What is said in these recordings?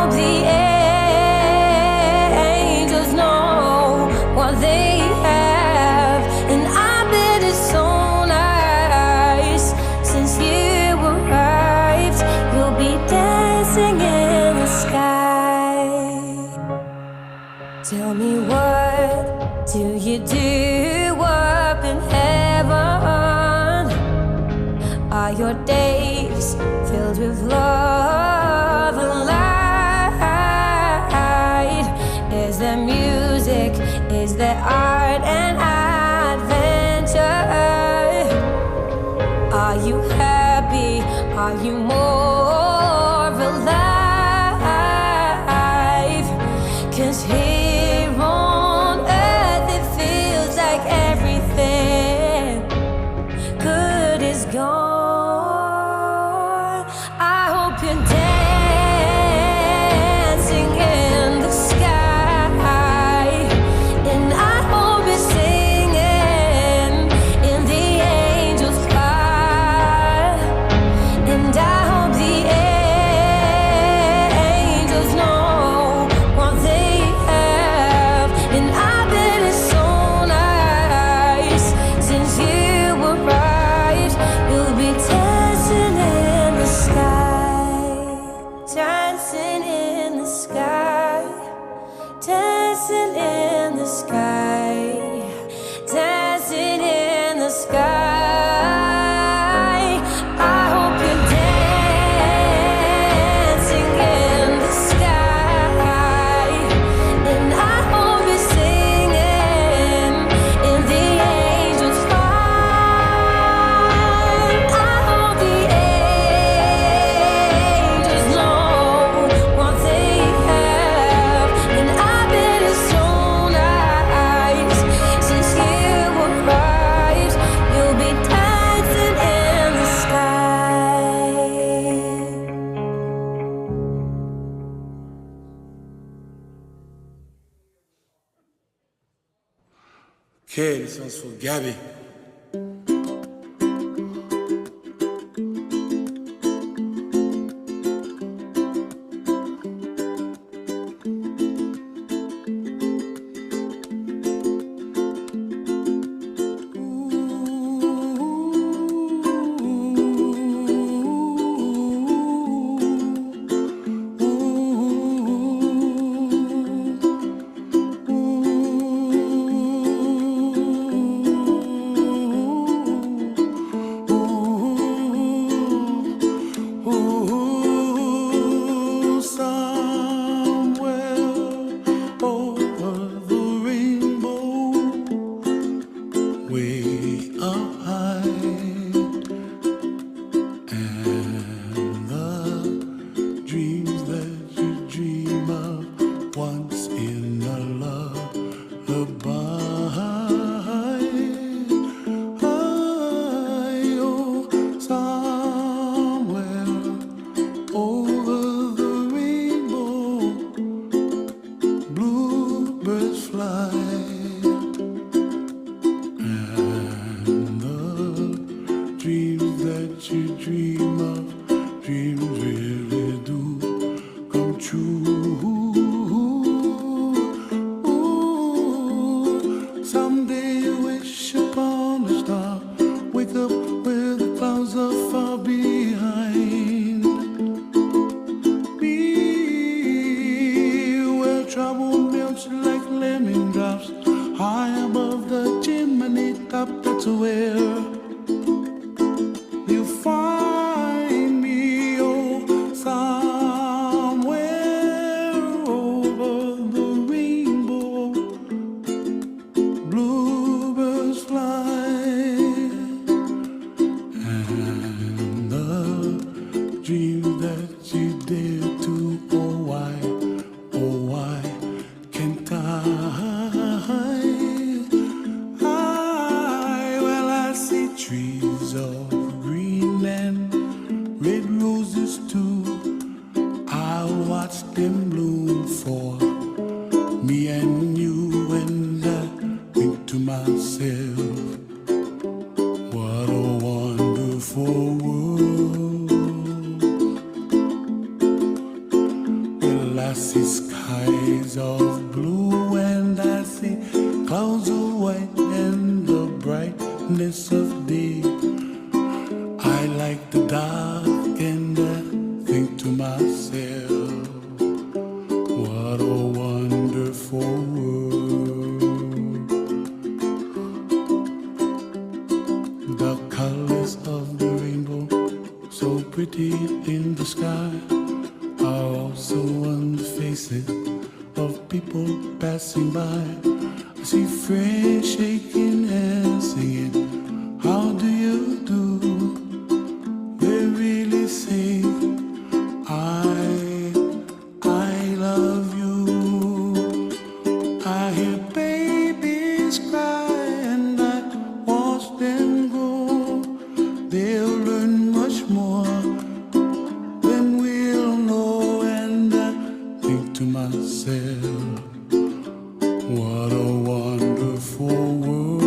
hope the angels know what they have. And I bet it's so nice since you arrived. You'll be dancing in the sky. Tell me, what do you do up in heaven? Are your days filled with love and light? Is there music? Is there art and adventure? Are you happy? Are you more alive? 'Cause here on earth it feels like everything good is gone. I hope you're dancing in the sky, and I hope you're singing in the angels' choir, and I hope the angels know what they have. And I bet it's so nice since you arrived. You'll be dancing in the sky, dancing in the sky, dancing in the sky, dancing in the sky. I hope you're dancing in the sky, and I hope you're singing in the angels' choir. I hope the angels know what they have, and I bet it's so nice since you arrived. You'll be dancing in the sky. Okay, this one's for Gabby. I see skies of blue and I see clouds of white and the brightness of day. I like the dark and I think to myself, what a wonderful world. The colors of the rainbow, so pretty in the sky, are also on the faces of people passing by. I see friends shaking hands singing, how do you do? They really say, I love you. I hear babies cry and I watch them grow. They'll learn much more than we'll know. And I think to myself, what a wonderful world.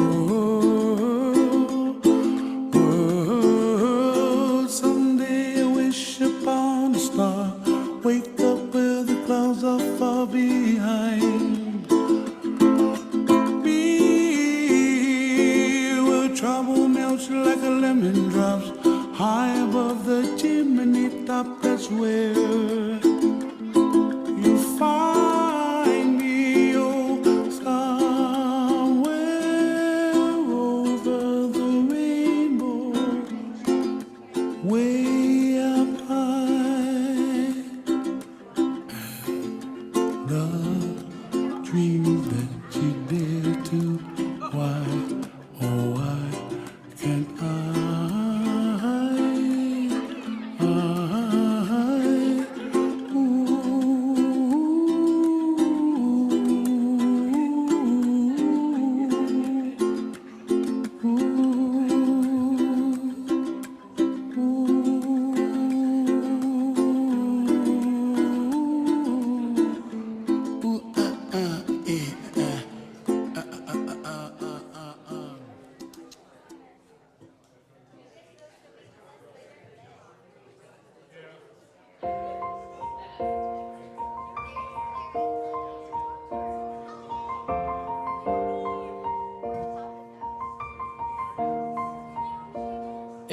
Someday I wish upon a star, wake up where the clouds are far behind me, where trouble melts like a lemon drops high above the chimney top. That's where you find me, oh, somewhere over the rainbow, way up high. The dreams that you dare to, why, oh why can't I,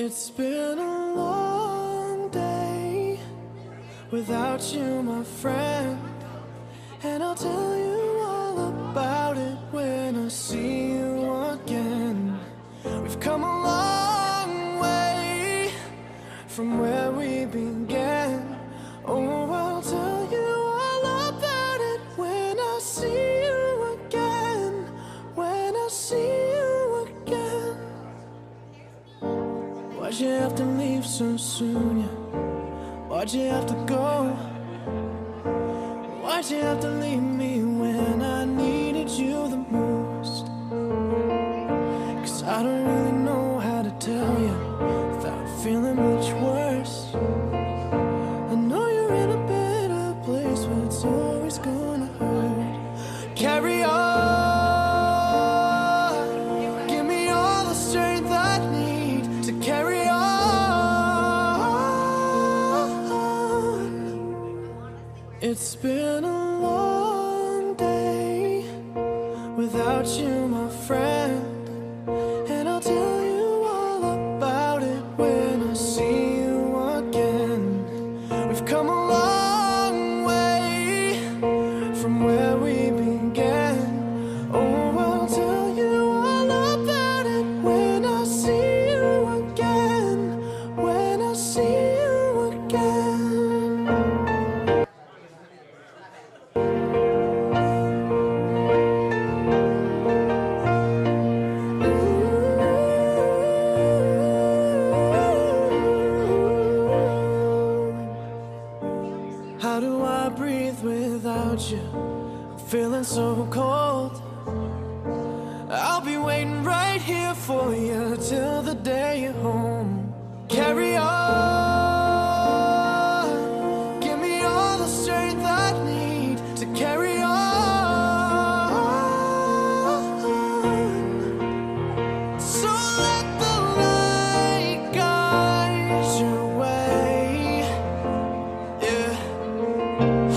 It's been a long day without you, my friend, and I'll tell you all about it when I see you again. We've come a long way from where we began. Oh, I'll tell you all about it when I see you again, when I see you again. Why'd you have to leave so soon, yeah? Why'd you have to go? Why'd you have to leave me when I needed you the most? 'Cause I don't really know how to tell you without feeling much worse. I know you're in a better place, but it's always gonna hurt. Carry on. Give me all the strength I need to carry on. It's been a long day without you, my friend, and I'll tell you all about it when I see you again. We've come a long way from where we began. Oh, I'll tell you all about it when I see you again, when I see you again. How do I breathe without you? I'm feeling so cold. I'll be waiting right here for you till the day you're home. Carry on. Give me all the strength I need to carry on. So let the light guide your way. Yeah.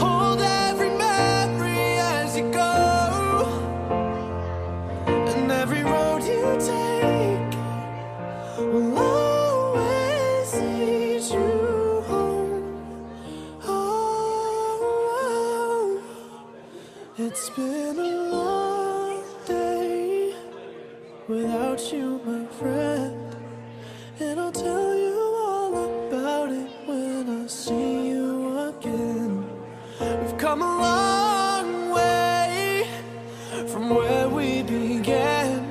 Hold that It's been a long day without you, my friend, and I'll tell you all about it when I see you again. We've come a long way from where we began.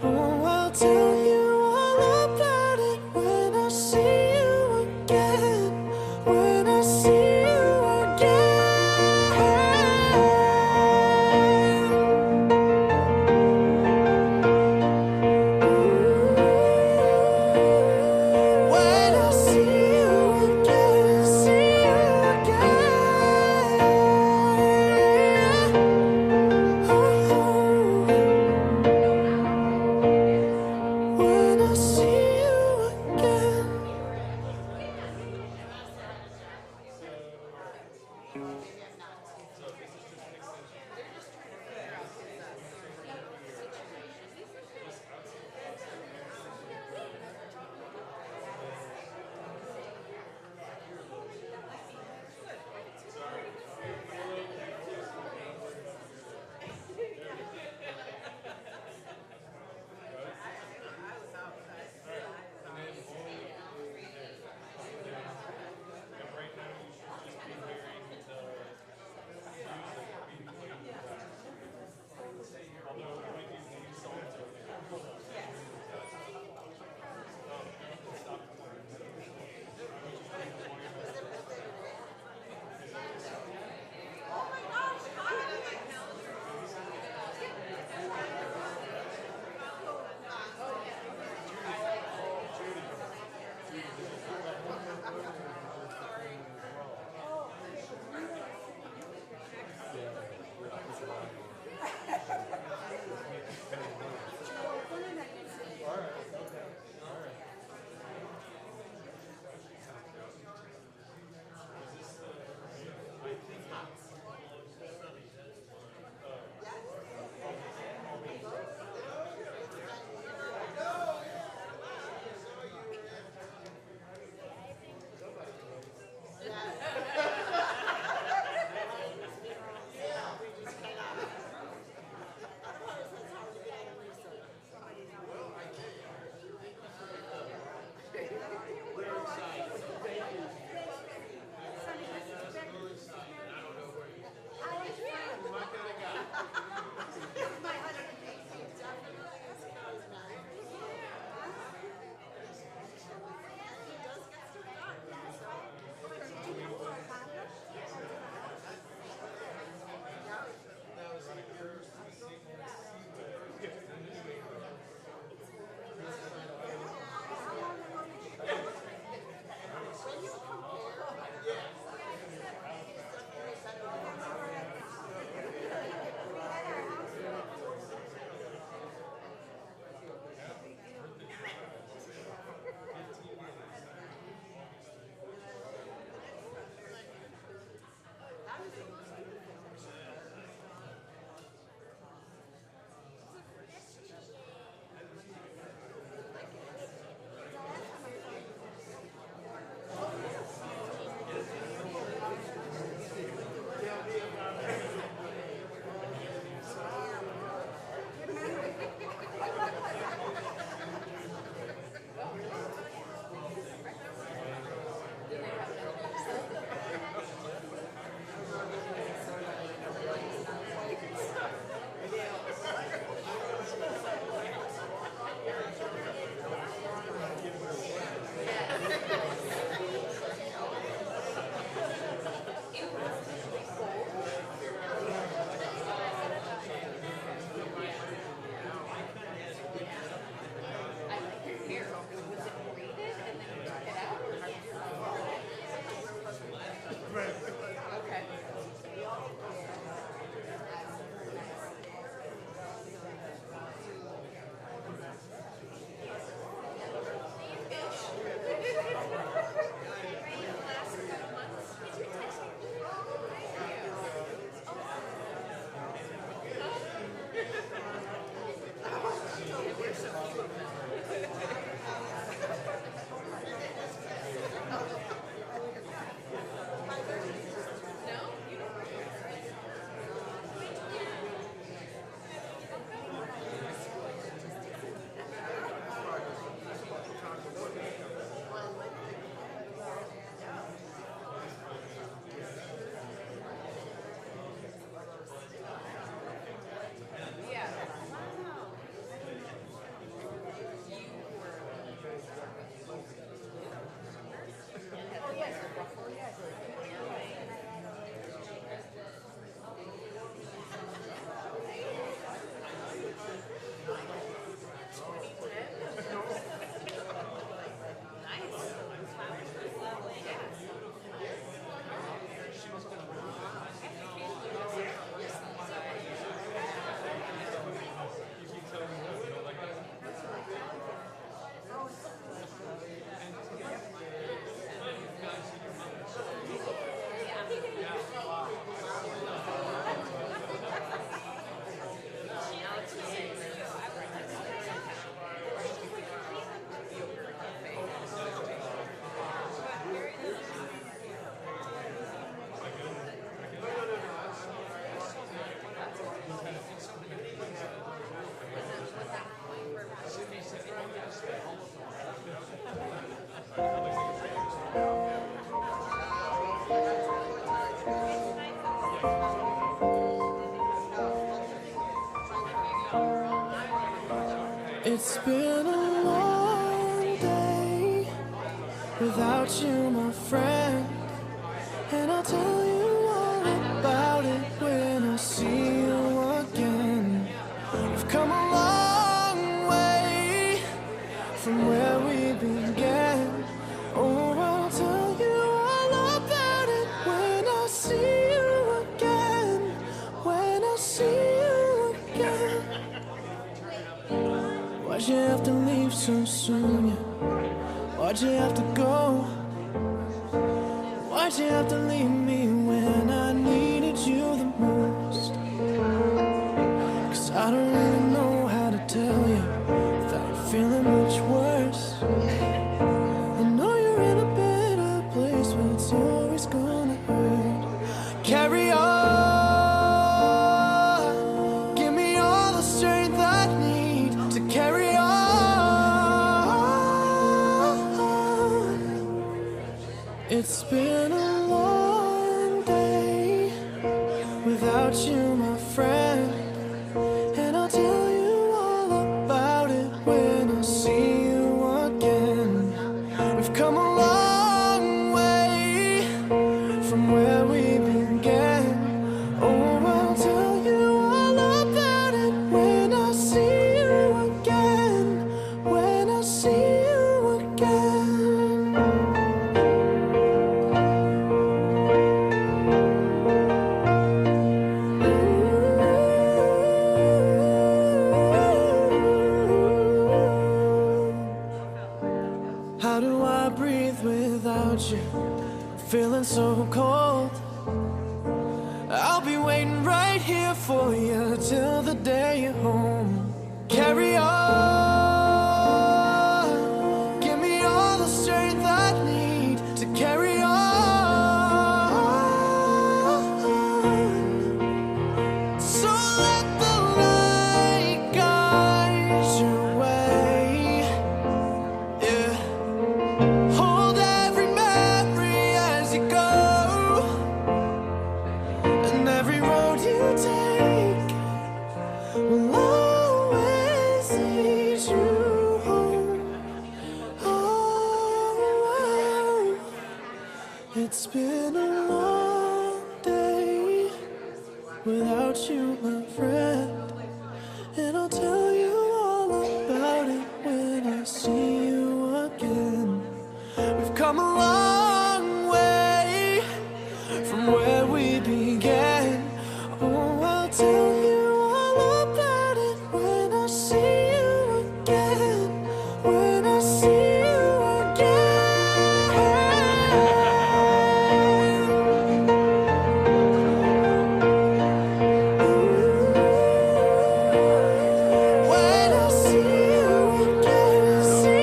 Oh, I'll tell you all about it when I see you again. When I see you again. When I see you again, see you again. Oh, when I see you again. It's been a long day without you, my friend, and I'll tell you all about it when I see you again. We've come a long way from where we began. Oh, I'll tell you all about it when I see you again. When I see you again. Why'd you have to leave so soon? Yeah? Why'd you have to go? Why'd you have to leave me when I needed you the most? 'Cause I don't really know how to tell you without feeling much worse. I know you're in a better place, but it's always gonna hurt. Carry on, give me all the strength I need to carry on. It's been a long day without you, my friend, and I'll tell you all about it when I see you again. We've come a long way from where we began. Oh, I'll tell you all about it when I see you again. When I see you again. How do I breathe without you? Feeling so cold. I'll be waiting right here for you till the day you're home. Carry on, give me all the strength I need to carry on. So let the light guide your way. Yeah. Hold every memory as you go, and every road you take will always lead you home. Oh, it's been a long day without you, my friend, and I'll tell you all about it when I see you again. We've come a long way from where we began. Oh, I'll tell you all about it when I see you again. When I see you again. When I see you again, see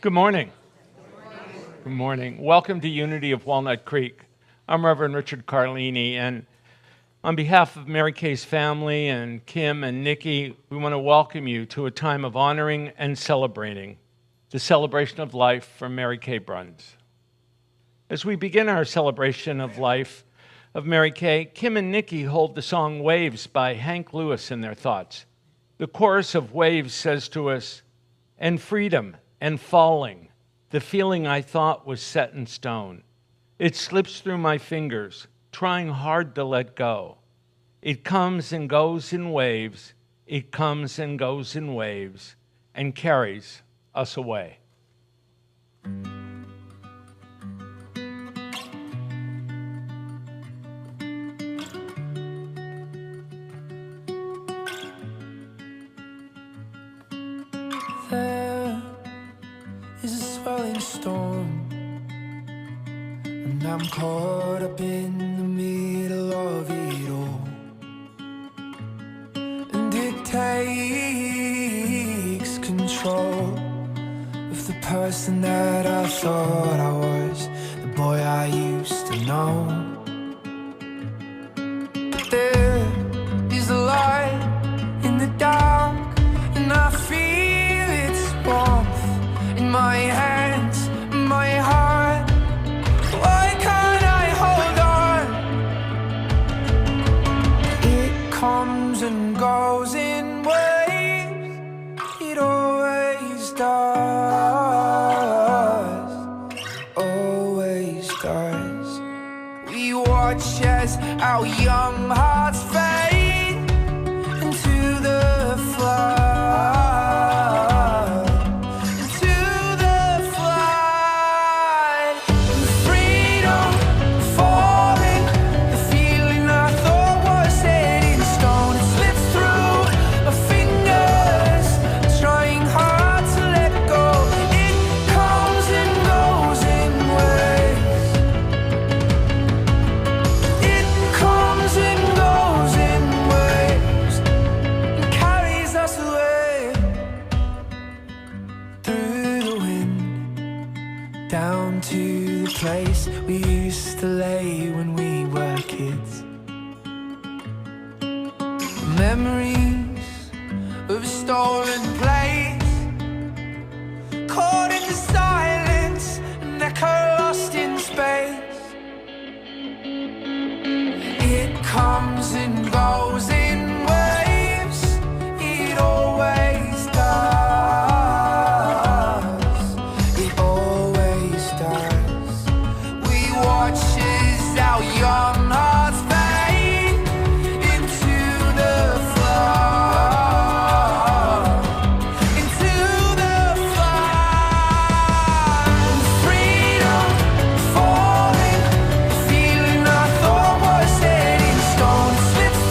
Good morning. Good morning. Welcome to Unity of Walnut Creek. I'm Reverend Richard Carlini, and on behalf of Mary Kay's family and Kim and Nikki, we want to welcome you to a time of honoring and celebrating the celebration of life for Mary Kay Bruns. As we begin our celebration of life of Mary Kay, Kim and Nikki hold the song Waves by Hank Lewis in their thoughts. The chorus of Waves says to us, "And freedom and falling, the feeling I thought was set in stone. It slips through my fingers, trying hard to let go. It comes and goes in waves, it comes and goes in waves, and carries us away." There is a swelling storm, and I'm caught up in the middle of it all. And it takes control of the person that I thought I was, the boy I used to know. But there is a light in the dark, and I feel its warmth in my hands, my heart. Why can't I hold on? It comes and goes in waves, it always does, always does. We watch as our young hearts fade into the flood. Down to the place we used to lay when we were kids. Memories of a stolen place, caught in the silence, an echo lost in space. It comes and goes in waves, it always does. Young hearts fade into the flood, into the flood. Freedom falling, the feeling I thought was set in stone slips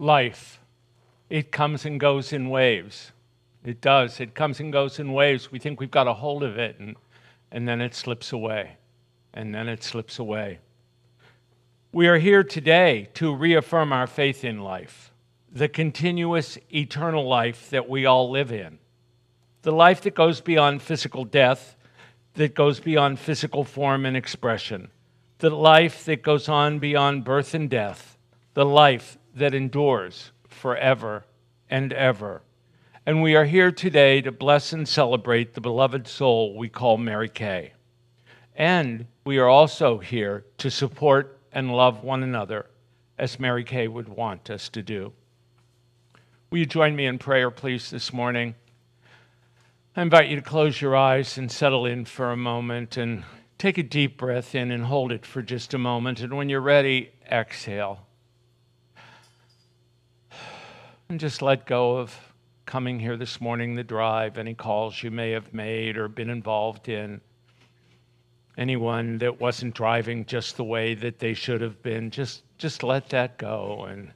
life. It comes and goes in waves. It does. It comes and goes in waves. We think we've got a hold of it, and then it slips away. And then it slips away. We are here today to reaffirm our faith in life, the continuous eternal life that we all live in, the life that goes beyond physical death, that goes beyond physical form and expression, the life that goes on beyond birth and death, the life that endures forever and ever. And we are here today to bless and celebrate the beloved soul we call Mary Kay. And we are also here to support and love one another as Mary Kay would want us to do. Will you join me in prayer, please, this morning? I invite you to close your eyes and settle in for a moment and take a deep breath in and hold it for just a moment. And when you're ready, exhale. And just let go of coming here this morning, the drive, any calls you may have made or been involved in. Anyone that wasn't driving just the way that they should have been, just let that go. And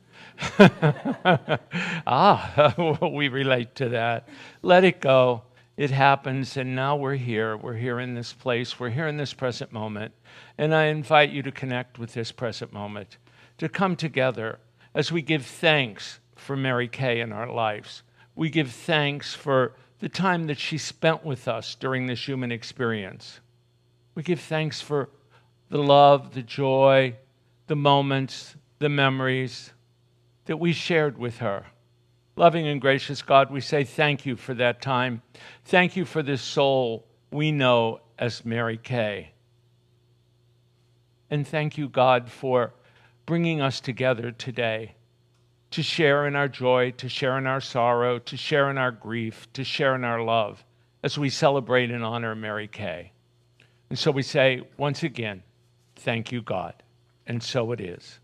we relate to that. Let it go. It happens, and now we're here. We're here in this place. We're here in this present moment. And I invite you to connect with this present moment, to come together as we give thanks for Mary Kay in our lives. We give thanks for the time that she spent with us during this human experience. We give thanks for the love, the joy, the moments, the memories that we shared with her. Loving and gracious God, we say thank you for that time. Thank you for this soul we know as Mary Kay. And thank you, God, for bringing us together today to share in our joy, to share in our sorrow, to share in our grief, to share in our love as we celebrate and honor Mary Kay. And so we say, once again, thank you, God. And so it is.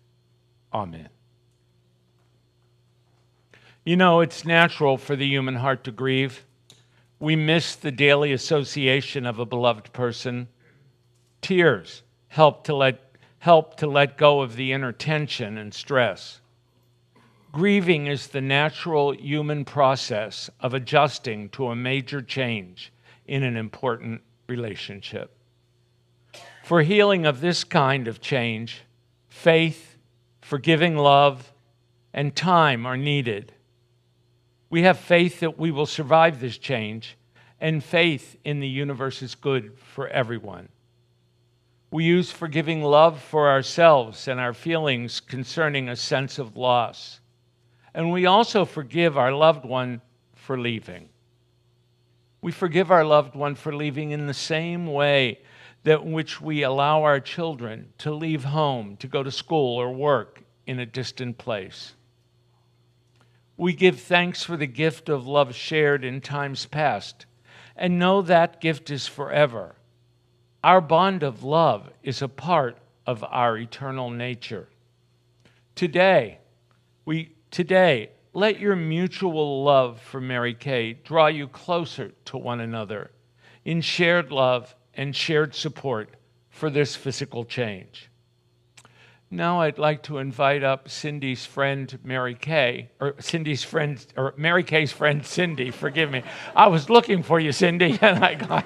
Amen. You know, it's natural for the human heart to grieve. We miss the daily association of a beloved person. Tears help to let go of the inner tension and stress. Grieving is the natural human process of adjusting to a major change in an important relationship. For healing of this kind of change, faith, forgiving love, and time are needed. We have faith that we will survive this change, and faith in the universe is good for everyone. We use forgiving love for ourselves and our feelings concerning a sense of loss. And we also forgive our loved one for leaving. We forgive our loved one for leaving in the same way that in which we allow our children to leave home, to go to school or work in a distant place. We give thanks for the gift of love shared in times past and know that gift is forever. Our bond of love is a part of our eternal nature. Today, let your mutual love for Mary Kay draw you closer to one another in shared love and shared support for this physical change. Now I'd like to invite up Cindy's friend Mary Kay, or Mary Kay's friend Cindy, forgive me. I was looking for you, Cindy, and I got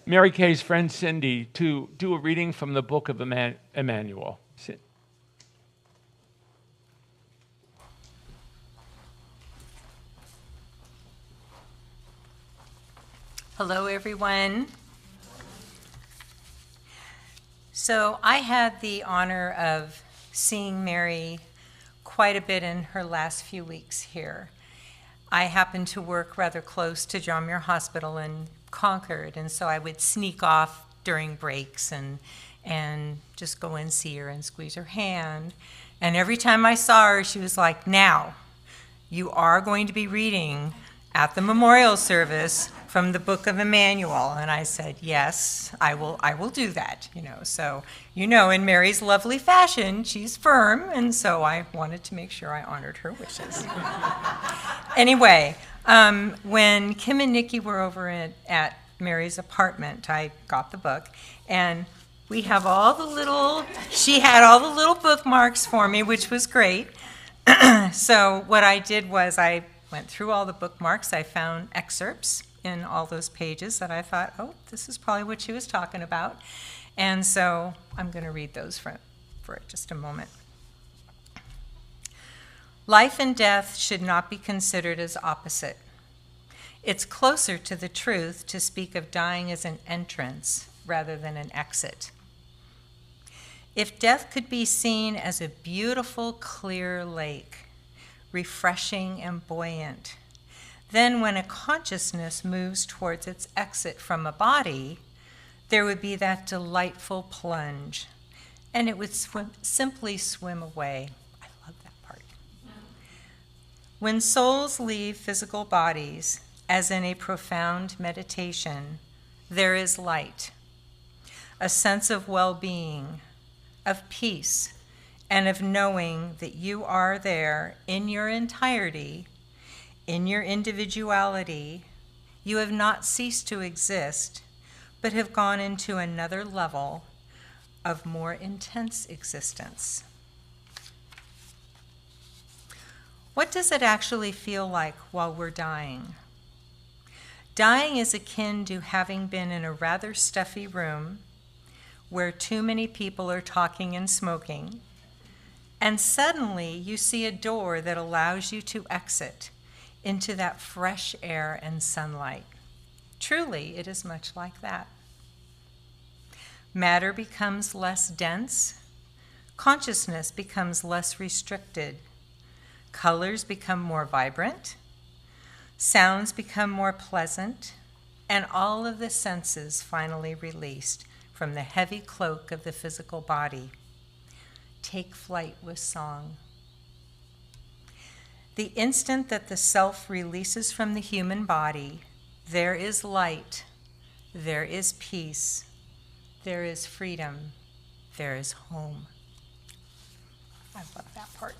Mary Kay's friend Cindy to do a reading from the book of Emmanuel. Hello, everyone. So I had the honor of seeing Mary quite a bit in her last few weeks here. I happened to work rather close to John Muir Hospital in Concord, and so I would sneak off during breaks and just go and see her and squeeze her hand. And every time I saw her, she was like, "Now, you are going to be reading at the memorial service from the book of Emmanuel." And I said, "Yes, I will do that." So in Mary's lovely fashion, she's firm, and so I wanted to make sure I honored her wishes. Anyway, when Kim and Nikki were over at Mary's apartment, I got the book, and she had all the little bookmarks for me, which was great. So what I did was I went through all the bookmarks. I found excerpts in all those pages that I thought, oh, this is probably what she was talking about. And so I'm going to read those for just a moment. Life and death should not be considered as opposite. It's closer to the truth to speak of dying as an entrance rather than an exit. If death could be seen as a beautiful, clear lake, refreshing and buoyant, then when a consciousness moves towards its exit from a body, there would be that delightful plunge, and it would simply swim away. I love that part. When souls leave physical bodies, as in a profound meditation, there is light, a sense of well-being, of peace, and of knowing that you are there in your entirety, in your individuality. You have not ceased to exist, but have gone into another level of more intense existence. What does it actually feel like while we're dying? Dying is akin to having been in a rather stuffy room where too many people are talking and smoking, and suddenly you see a door that allows you to exit into that fresh air and sunlight. Truly, it is much like that. Matter becomes less dense, consciousness becomes less restricted, colors become more vibrant, sounds become more pleasant, and all of the senses finally released from the heavy cloak of the physical body. Take flight with song. The instant that the self releases from the human body, there is light, there is peace, there is freedom, there is home. I love that part.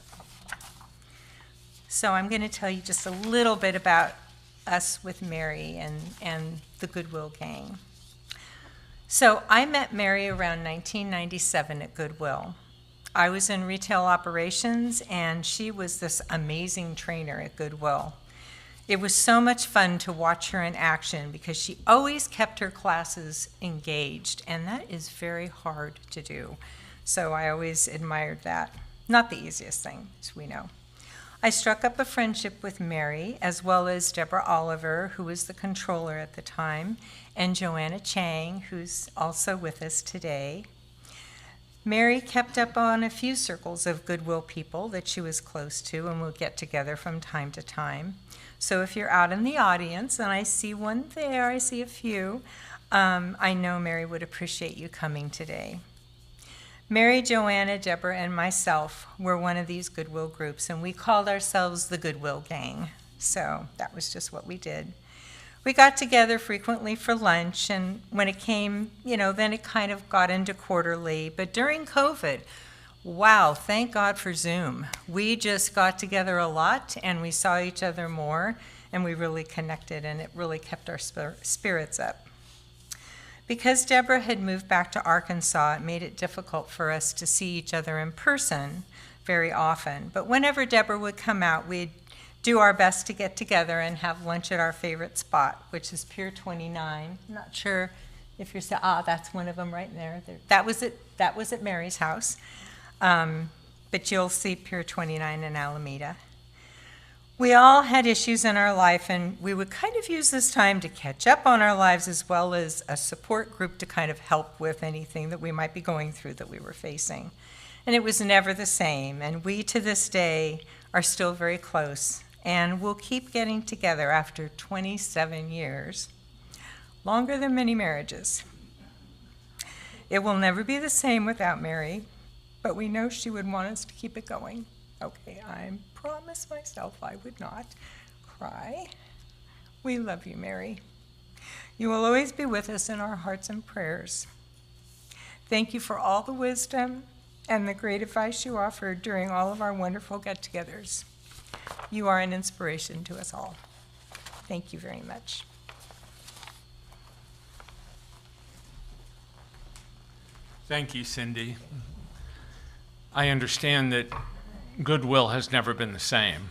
So I'm going to tell you just a little bit about us with Mary and the Goodwill Gang. So I met Mary around 1997 at Goodwill. I was in retail operations, and she was this amazing trainer at Goodwill. It was so much fun to watch her in action because she always kept her classes engaged, and that is very hard to do. So I always admired that. Not the easiest thing, as we know. I struck up a friendship with Mary, as well as Deborah Oliver, who was the controller at the time, and Joanna Chang, who's also with us today. Mary kept up on a few circles of Goodwill people that she was close to, and we'll get together from time to time. So if you're out in the audience, and I see one there, I see a few, I know Mary would appreciate you coming today. Mary, Joanna, Deborah, and myself were one of these Goodwill groups, and we called ourselves the Goodwill Gang. So that was just what we did. We got together frequently for lunch, and when it came, then it kind of got into quarterly. But during COVID, wow, thank God for Zoom. We just got together a lot, and we saw each other more, and we really connected, and it really kept our spirits up. Because Deborah had moved back to Arkansas, it made it difficult for us to see each other in person very often. But whenever Deborah would come out, we'd do our best to get together and have lunch at our favorite spot, which is Pier 29. I'm not sure if you're that's one of them right there. That was at Mary's house. But you'll see Pier 29 in Alameda. We all had issues in our life, and we would kind of use this time to catch up on our lives, as well as a support group to kind of help with anything that we might be going through that we were facing. And it was never the same, and we to this day are still very close, and we'll keep getting together after 27 years, longer than many marriages. It will never be the same without Mary, but we know she would want us to keep it going. Okay, I promised myself I would not cry. We love you, Mary. You will always be with us in our hearts and prayers. Thank you for all the wisdom and the great advice you offered during all of our wonderful get-togethers. You are an inspiration to us all. Thank you very much. Thank you, Cindy. I understand that Goodwill has never been the same.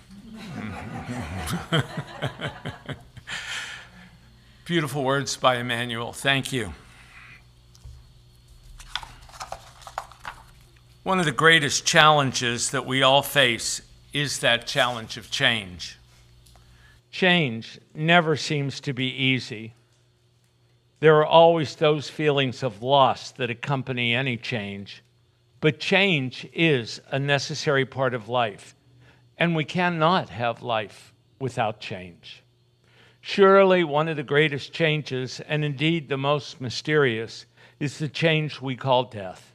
Beautiful words by Emmanuel. Thank you. One of the greatest challenges that we all face is that challenge of change. Change never seems to be easy. There are always those feelings of loss that accompany any change, but change is a necessary part of life, and we cannot have life without change. Surely one of the greatest changes, and indeed the most mysterious, is the change we call death.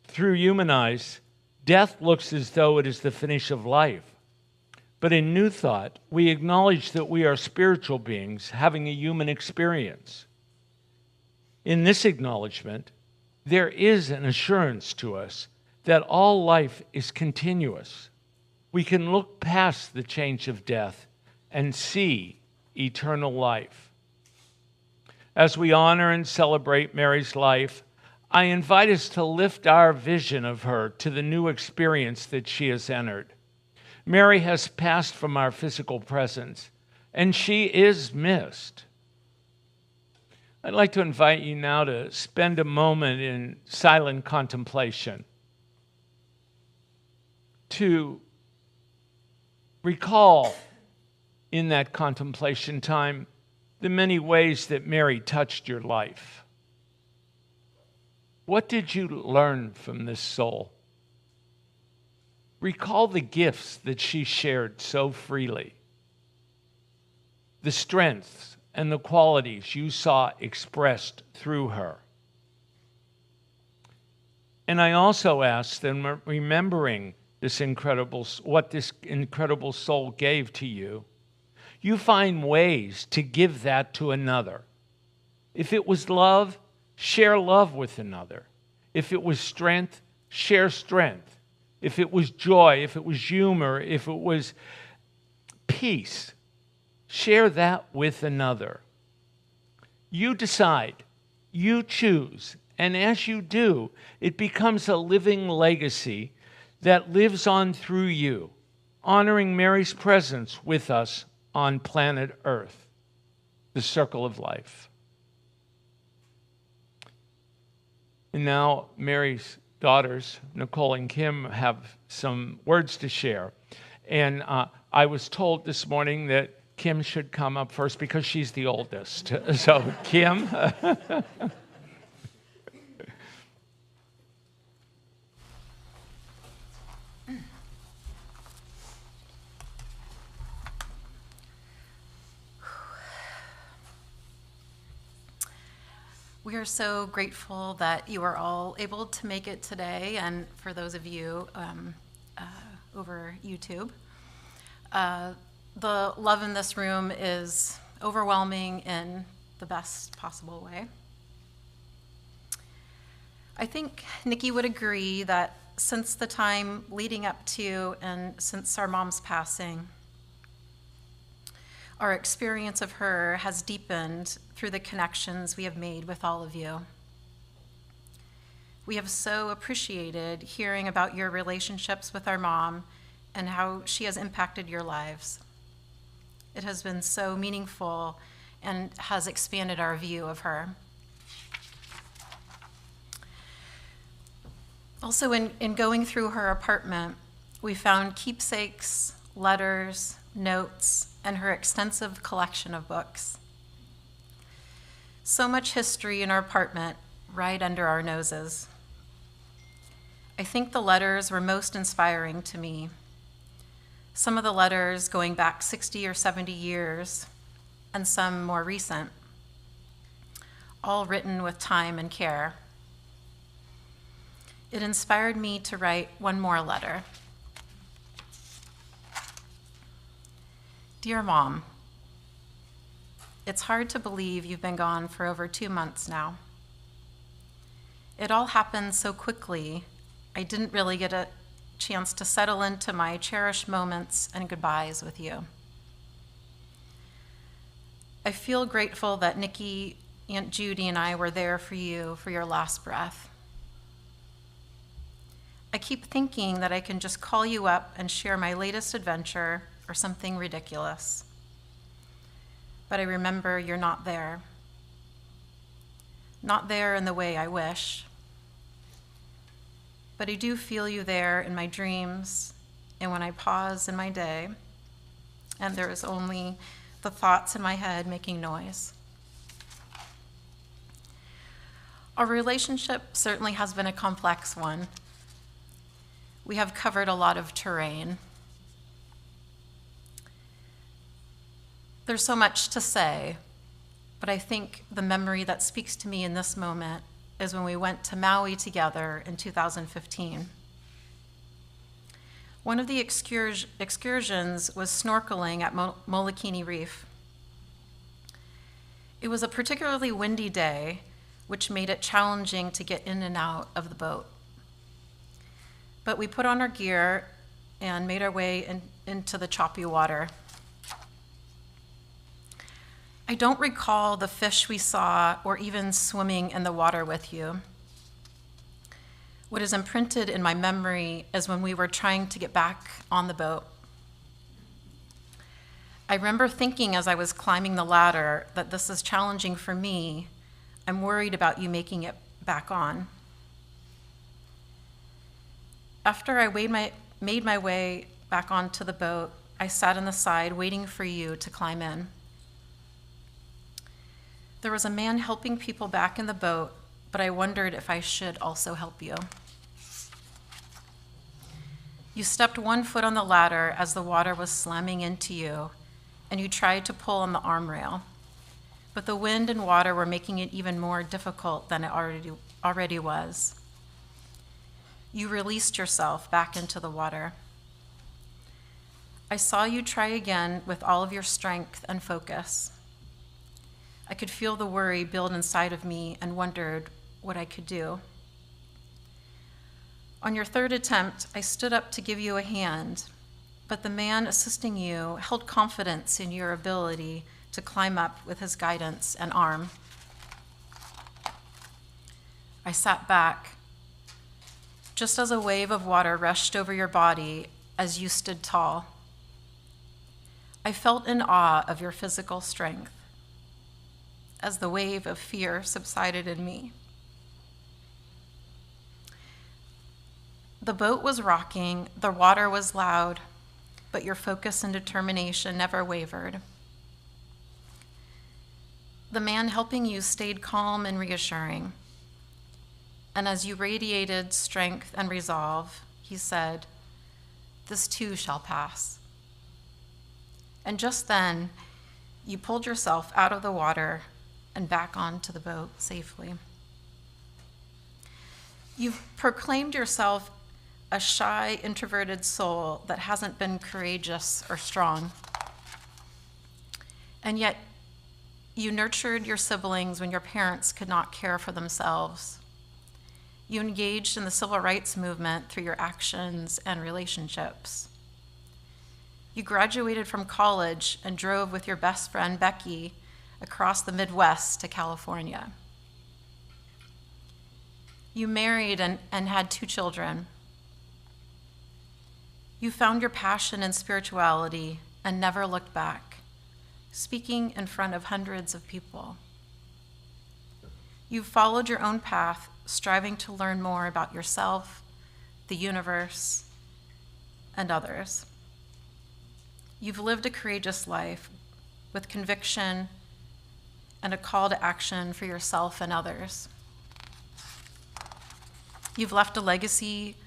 Through human eyes, death looks as though it is the finish of life. But in New Thought, we acknowledge that we are spiritual beings having a human experience. In this acknowledgement, there is an assurance to us that all life is continuous. We can look past the change of death and see eternal life. As we honor and celebrate Mary's life, I invite us to lift our vision of her to the new experience that she has entered. Mary has passed from our physical presence, and she is missed. I'd like to invite you now to spend a moment in silent contemplation, to recall in that contemplation time the many ways that Mary touched your life. What did you learn from this soul? Recall the gifts that she shared so freely, the strengths and the qualities you saw expressed through her. And I also ask that, remembering what this incredible soul gave to you, you find ways to give that to another. If it was love, share love with another. If it was strength, share strength. If it was joy, if it was humor, if it was peace, share that with another. You decide, you choose, and as you do, it becomes a living legacy that lives on through you, honoring Mary's presence with us on planet Earth, the circle of life. And now Mary's daughters, Nicole and Kim, have some words to share. And I was told this morning that Kim should come up first because she's the oldest. So, Kim. We are so grateful that you are all able to make it today, and for those of you over YouTube. The love in this room is overwhelming in the best possible way. I think Nikki would agree that since the time leading up to and since our mom's passing, our experience of her has deepened through the connections we have made with all of you. We have so appreciated hearing about your relationships with our mom and how she has impacted your lives. It has been so meaningful and has expanded our view of her. Also, in going through her apartment, we found keepsakes, letters, notes, and her extensive collection of books. So much history in our apartment, right under our noses. I think the letters were most inspiring to me. Some of the letters going back 60 or 70 years, and some more recent, all written with time and care. It inspired me to write one more letter. Dear Mom, it's hard to believe you've been gone for over 2 months now. It all happened so quickly, I didn't really get a chance to settle into my cherished moments and goodbyes with you. I feel grateful that Nikki, Aunt Judy, and I were there for you for your last breath. I keep thinking that I can just call you up and share my latest adventure or something ridiculous. But I remember you're not there. Not there in the way I wish. But I do feel you there in my dreams and when I pause in my day, and there is only the thoughts in my head making noise. Our relationship certainly has been a complex one. We have covered a lot of terrain. There's so much to say, but I think the memory that speaks to me in this moment is when we went to Maui together in 2015. One of the excursions was snorkeling at Molokini Reef. It was a particularly windy day, which made it challenging to get in and out of the boat. But we put on our gear and made our way into the choppy water. I don't recall the fish we saw or even swimming in the water with you. What is imprinted in my memory is when we were trying to get back on the boat. I remember thinking as I was climbing the ladder that this is challenging for me. I'm worried about you making it back on. After I made my way back onto the boat, I sat on the side waiting for you to climb in. There was a man helping people back in the boat, but I wondered if I should also help you. You stepped one foot on the ladder as the water was slamming into you, and you tried to pull on the armrail, but the wind and water were making it even more difficult than it already was. You released yourself back into the water. I saw you try again with all of your strength and focus. I could feel the worry build inside of me and wondered what I could do. On your third attempt, I stood up to give you a hand, but the man assisting you held confidence in your ability to climb up with his guidance and arm. I sat back, just as a wave of water rushed over your body as you stood tall. I felt in awe of your physical strength as the wave of fear subsided in me. The boat was rocking, the water was loud, but your focus and determination never wavered. The man helping you stayed calm and reassuring. And as you radiated strength and resolve, he said, "This too shall pass." And just then, you pulled yourself out of the water and back onto the boat safely. You've proclaimed yourself a shy, introverted soul that hasn't been courageous or strong. And yet, you nurtured your siblings when your parents could not care for themselves. You engaged in the civil rights movement through your actions and relationships. You graduated from college and drove with your best friend, Becky, across the Midwest to California. You married and had 2 children. You found your passion in spirituality and never looked back, speaking in front of hundreds of people. You followed your own path, striving to learn more about yourself, the universe, and others. You've lived a courageous life with conviction and a call to action for yourself and others. You've left a legacy,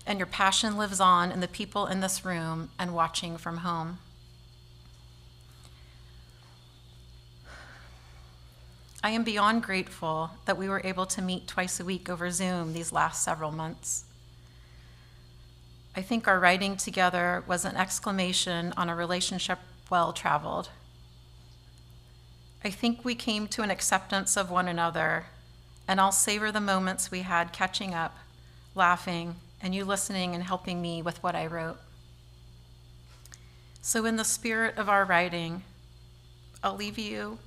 and your passion lives on in the people in this room and watching from home. I am beyond grateful that we were able to meet twice a week over Zoom these last several months. I think our writing together was an exclamation on a relationship well-traveled. I think we came to an acceptance of one another, and I'll savor the moments we had catching up, laughing, and you listening and helping me with what I wrote. So in the spirit of our writing, I'll leave you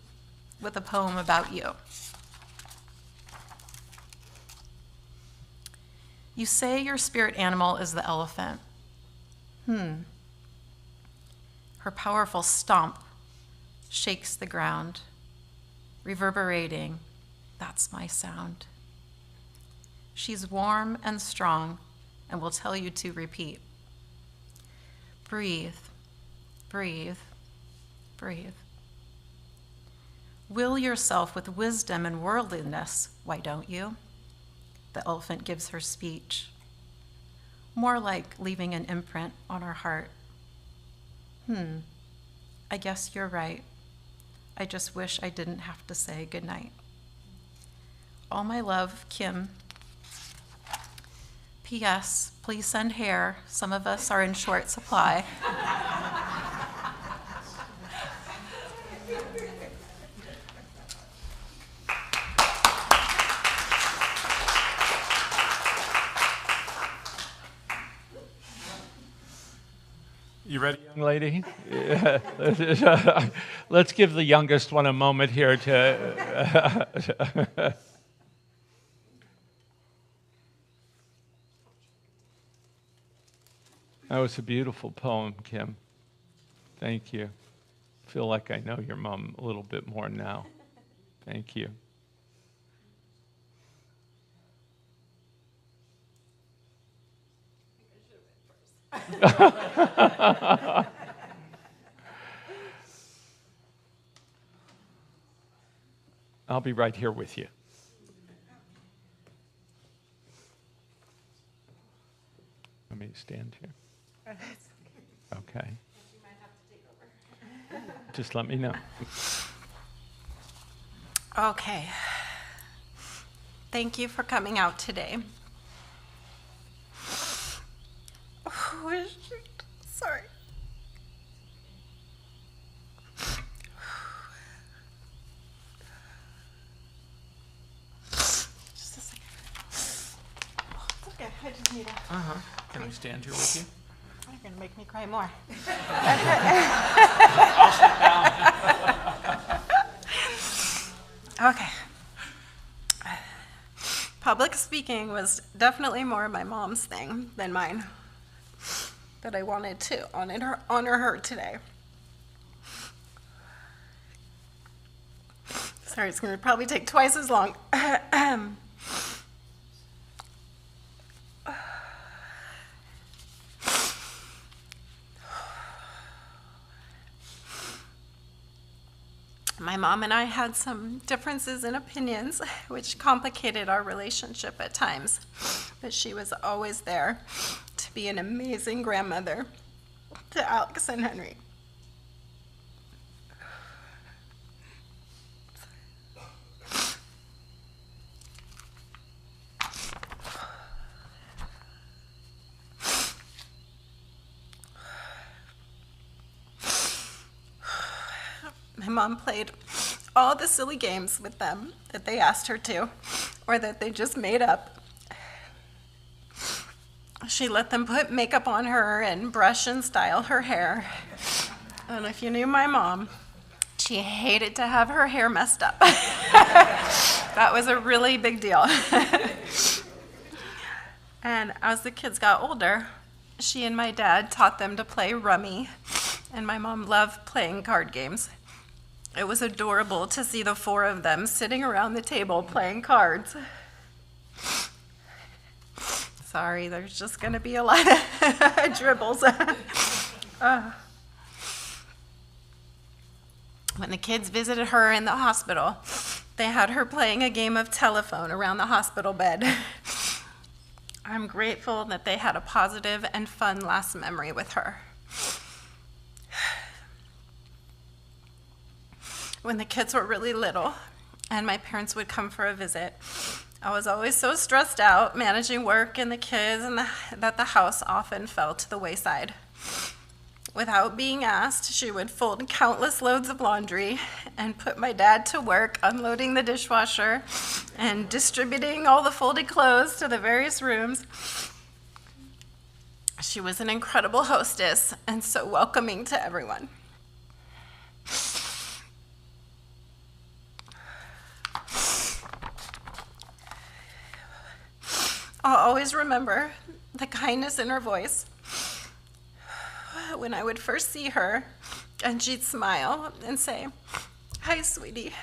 with a poem about you. You say your spirit animal is the elephant. Her powerful stomp shakes the ground, reverberating. That's my sound. She's warm and strong and will tell you to repeat. Breathe, breathe, breathe. Will yourself with wisdom and worldliness, why don't you? The elephant gives her speech. More like leaving an imprint on our heart. I guess you're right. I just wish I didn't have to say goodnight. All my love, Kim. P.S. Please send hair. Some of us are in short supply. You ready, young lady? Yeah. Let's give the youngest one a moment here to... That was a beautiful poem, Kim. Thank you. I feel like I know your mom a little bit more now. Thank you. I'll be right here with you. Want me to stand here? Okay. Just let me know. Okay. Thank you for coming out today. Oh, shoot. Sorry. Just a second. Oh, it's okay. I just need a... Can I stand here with you? You're going to make me cry more. I'll sit down. Okay. Public speaking was definitely more my mom's thing than mine. But I wanted to honor her today. Sorry, it's going to probably take twice as long. My mom and I had some differences in opinions, which complicated our relationship at times. But she was always there to be an amazing grandmother to Alex and Henry. My mom played all the silly games with them that they asked her to, or that they just made up. She let them put makeup on her and brush and style her hair. And if you knew my mom, she hated to have her hair messed up. That was a really big deal. And as the kids got older, she and my dad taught them to play rummy, and my mom loved playing card games. It was adorable to see the four of them sitting around the table playing cards. Sorry, there's just going to be a lot of dribbles. When the kids visited her in the hospital, they had her playing a game of telephone around the hospital bed. I'm grateful that they had a positive and fun last memory with her. When the kids were really little and my parents would come for a visit, I was always so stressed out managing work and the kids that the house often fell to the wayside. Without being asked, she would fold countless loads of laundry and put my dad to work unloading the dishwasher and distributing all the folded clothes to the various rooms. She was an incredible hostess and so welcoming to everyone. I'll always remember the kindness in her voice when I would first see her, and she'd smile and say, "Hi, sweetie."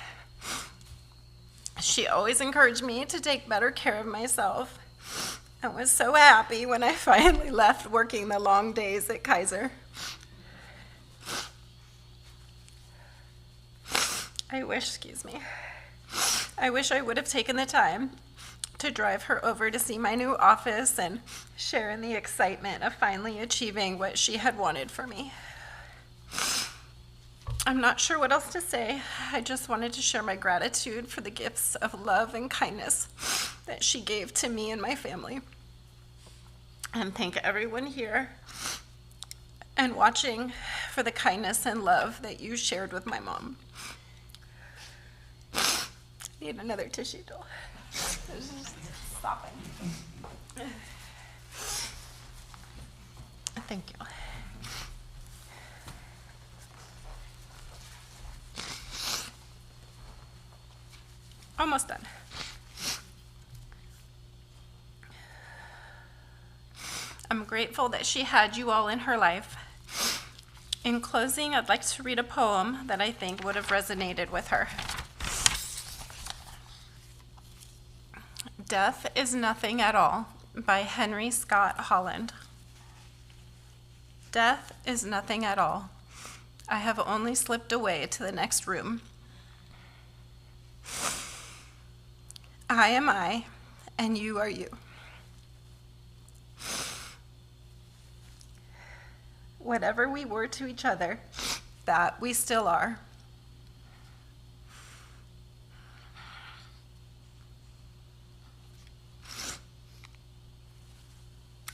She always encouraged me to take better care of myself and was so happy when I finally left working the long days at Kaiser. I wish I would have taken the time to drive her over to see my new office and share in the excitement of finally achieving what she had wanted for me. I'm not sure what else to say. I just wanted to share my gratitude for the gifts of love and kindness that she gave to me and my family. And thank everyone here and watching for the kindness and love that you shared with my mom. Need another tissue doll. Stopping. Thank you. Almost done. I'm grateful that she had you all in her life. In closing, I'd like to read a poem that I think would have resonated with her. Death is Nothing at All by Henry Scott Holland. Death is nothing at all. I have only slipped away to the next room. I am I, and you are you. Whatever we were to each other, that we still are.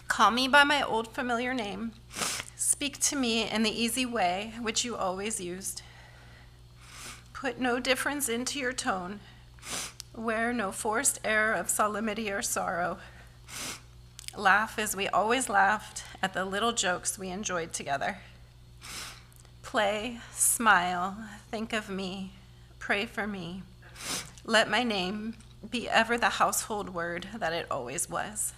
Call me by my old familiar name. Speak to me in the easy way which you always used. Put no difference into your tone. Wear no forced air of solemnity or sorrow. Laugh as we always laughed at the little jokes we enjoyed together. Play, smile, think of me, pray for me. Let my name be ever the household word that it always was.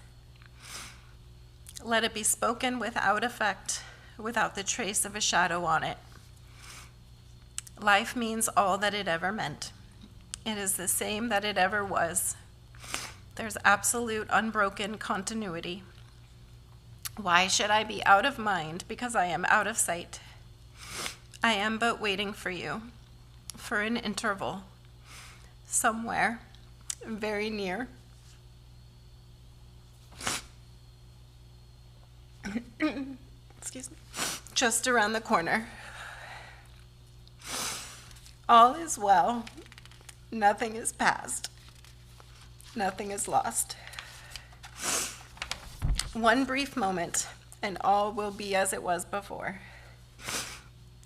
Let it be spoken without effect, without the trace of a shadow on it. Life means all that it ever meant. It is the same that it ever was. There's absolute unbroken continuity. Why should I be out of mind because I am out of sight? I am but waiting for you, for an interval, somewhere, very near. Excuse me. Just around the corner. All is well. Nothing is past. Nothing is lost. One brief moment, and all will be as it was before.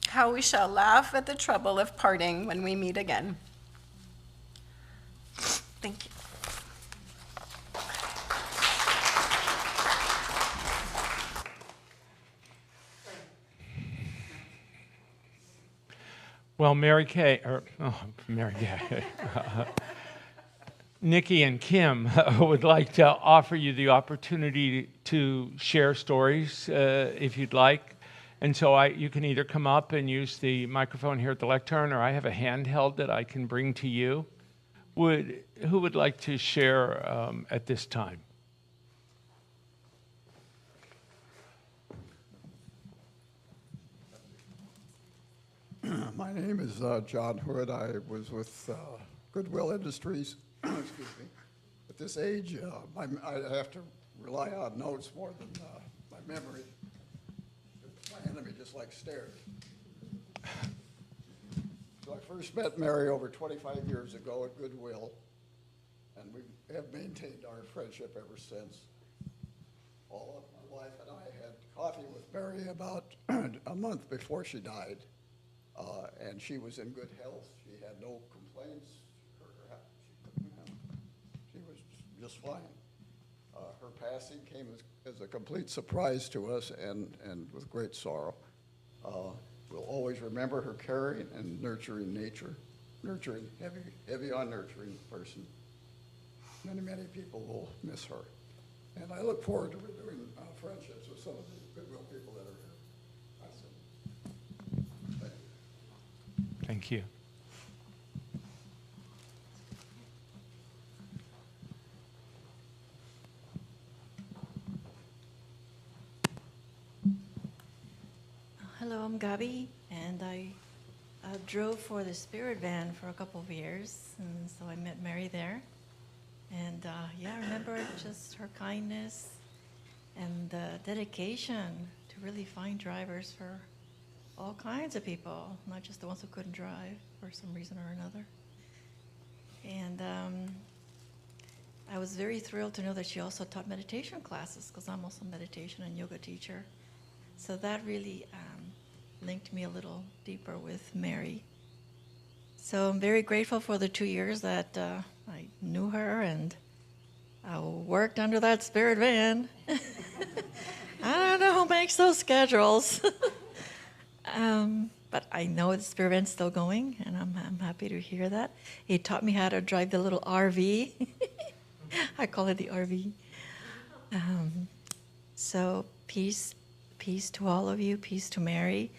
How we shall laugh at the trouble of parting when we meet again. Thank you. Well, Mary Kay, Nikki and Kim would like to offer you the opportunity to share stories if you'd like. And so you can either come up and use the microphone here at the lectern, or I have a handheld that I can bring to you. Who would like to share at this time? My name is John Hood. I was with Goodwill Industries. Excuse me. At this age, I have to rely on notes more than my memory. My enemy just like stairs. So I first met Mary over 25 years ago at Goodwill, and we have maintained our friendship ever since. All of my wife and I had coffee with Mary about a month before she died. And she was in good health. She had no complaints. She was just fine. Her passing came as a complete surprise to us and with great sorrow. We'll always remember her caring and nurturing nature, heavy on nurturing person. Many, many people will miss her. And I look forward to renewing friendships with some of the goodwill people that are here. Thank you. Thank you. Hello, I'm Gabi, and I drove for the Spirit Van for a couple of years, and so I met Mary there. And yeah, I remember just her kindness and the dedication to really find drivers for all kinds of people, not just the ones who couldn't drive for some reason or another. And I was very thrilled to know that she also taught meditation classes, because I'm also a meditation and yoga teacher. So that really linked me a little deeper with Mary. So I'm very grateful for the 2 years that I knew her and I worked under that Spirit Van. I don't know who makes those schedules. But I know the Spirit Van's still going, and I'm happy to hear that. He taught me how to drive the little RV. I call it the RV. So peace to all of you, peace to Mary.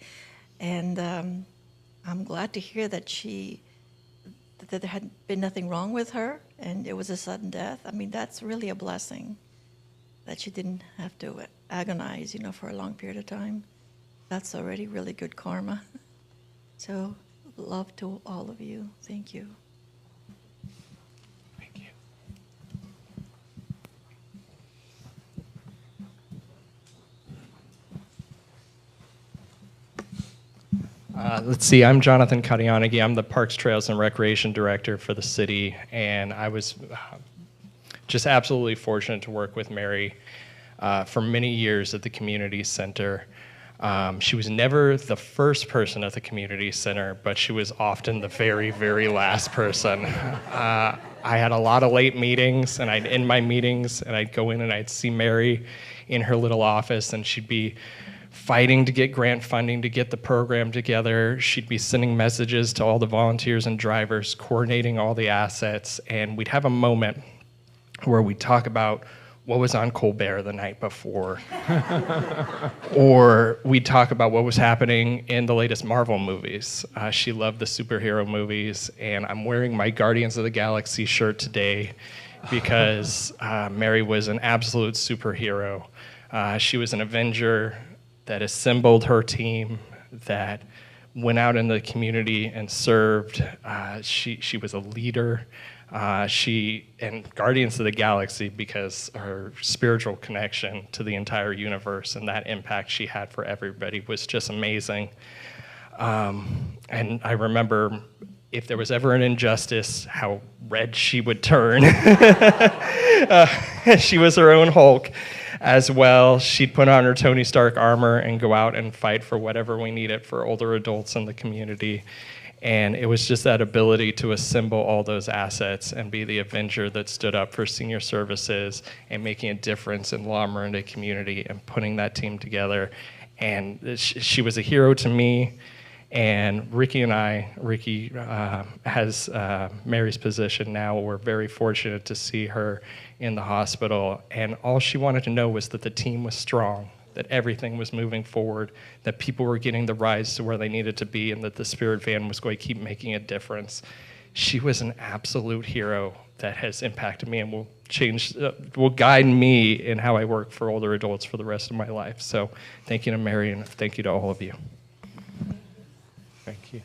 And I'm glad to hear that that there had been nothing wrong with her and it was a sudden death. I mean, that's really a blessing that she didn't have to agonize, for a long period of time. That's already really good karma. So love to all of you. Thank you. Thank you. Let's see, I'm Jonathan Kadianagi. I'm the Parks, Trails, and Recreation Director for the city, and I was just absolutely fortunate to work with Mary for many years at the community center. She was never the first person at the community center, but she was often the very, very last person. I had a lot of late meetings, and I'd end my meetings, and I'd go in and I'd see Mary in her little office, and she'd be fighting to get grant funding to get the program together. She'd be sending messages to all the volunteers and drivers, coordinating all the assets, and we'd have a moment where we'd talk about what was on Colbert the night before, or we'd talk about what was happening in the latest Marvel movies. She loved the superhero movies, and I'm wearing my Guardians of the Galaxy shirt today because Mary was an absolute superhero. She was an Avenger that assembled her team, that went out in the community and served. She was a leader. And Guardians of the Galaxy, because her spiritual connection to the entire universe and that impact she had for everybody was just amazing. And I remember if there was ever an injustice, how red she would turn. She was her own Hulk as well. She'd put on her Tony Stark armor and go out and fight for whatever we needed for older adults in the community. And it was just that ability to assemble all those assets and be the Avenger that stood up for senior services and making a difference in La Miranda community and putting that team together. And she was a hero to me. And Ricky has Mary's position now. We're very fortunate to see her in the hospital. And all she wanted to know was that the team was strong, that everything was moving forward, that people were getting the rides to where they needed to be, and that the Spirit Van was going to keep making a difference. She was an absolute hero that has impacted me and will guide me in how I work for older adults for the rest of my life. So thank you to Mary, and thank you to all of you. Thank you.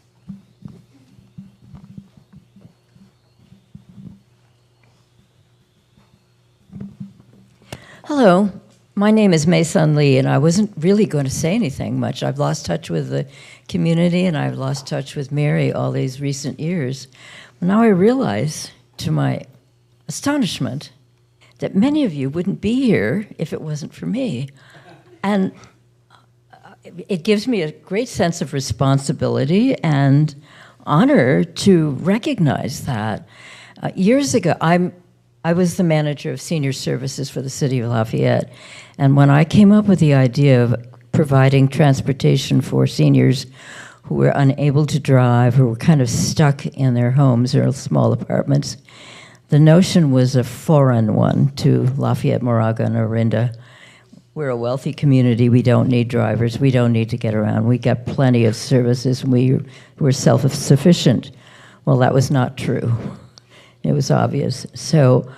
Hello, my name is Mei Sun Lee, and I wasn't really going to say anything much. I've lost touch with the community, and I've lost touch with Mary all these recent years. Now I realize, to my astonishment, that many of you wouldn't be here if it wasn't for me. And it gives me a great sense of responsibility and honor to recognize that. Years ago, I was the manager of senior services for the city of Lafayette, and when I came up with the idea of providing transportation for seniors who were unable to drive, who were kind of stuck in their homes or small apartments, The notion was a foreign one to Lafayette, Moraga, and Orinda. We're a wealthy community. We don't need drivers. We don't need to get around. We got plenty of services. We were self-sufficient. Well, that was not true. It was obvious. So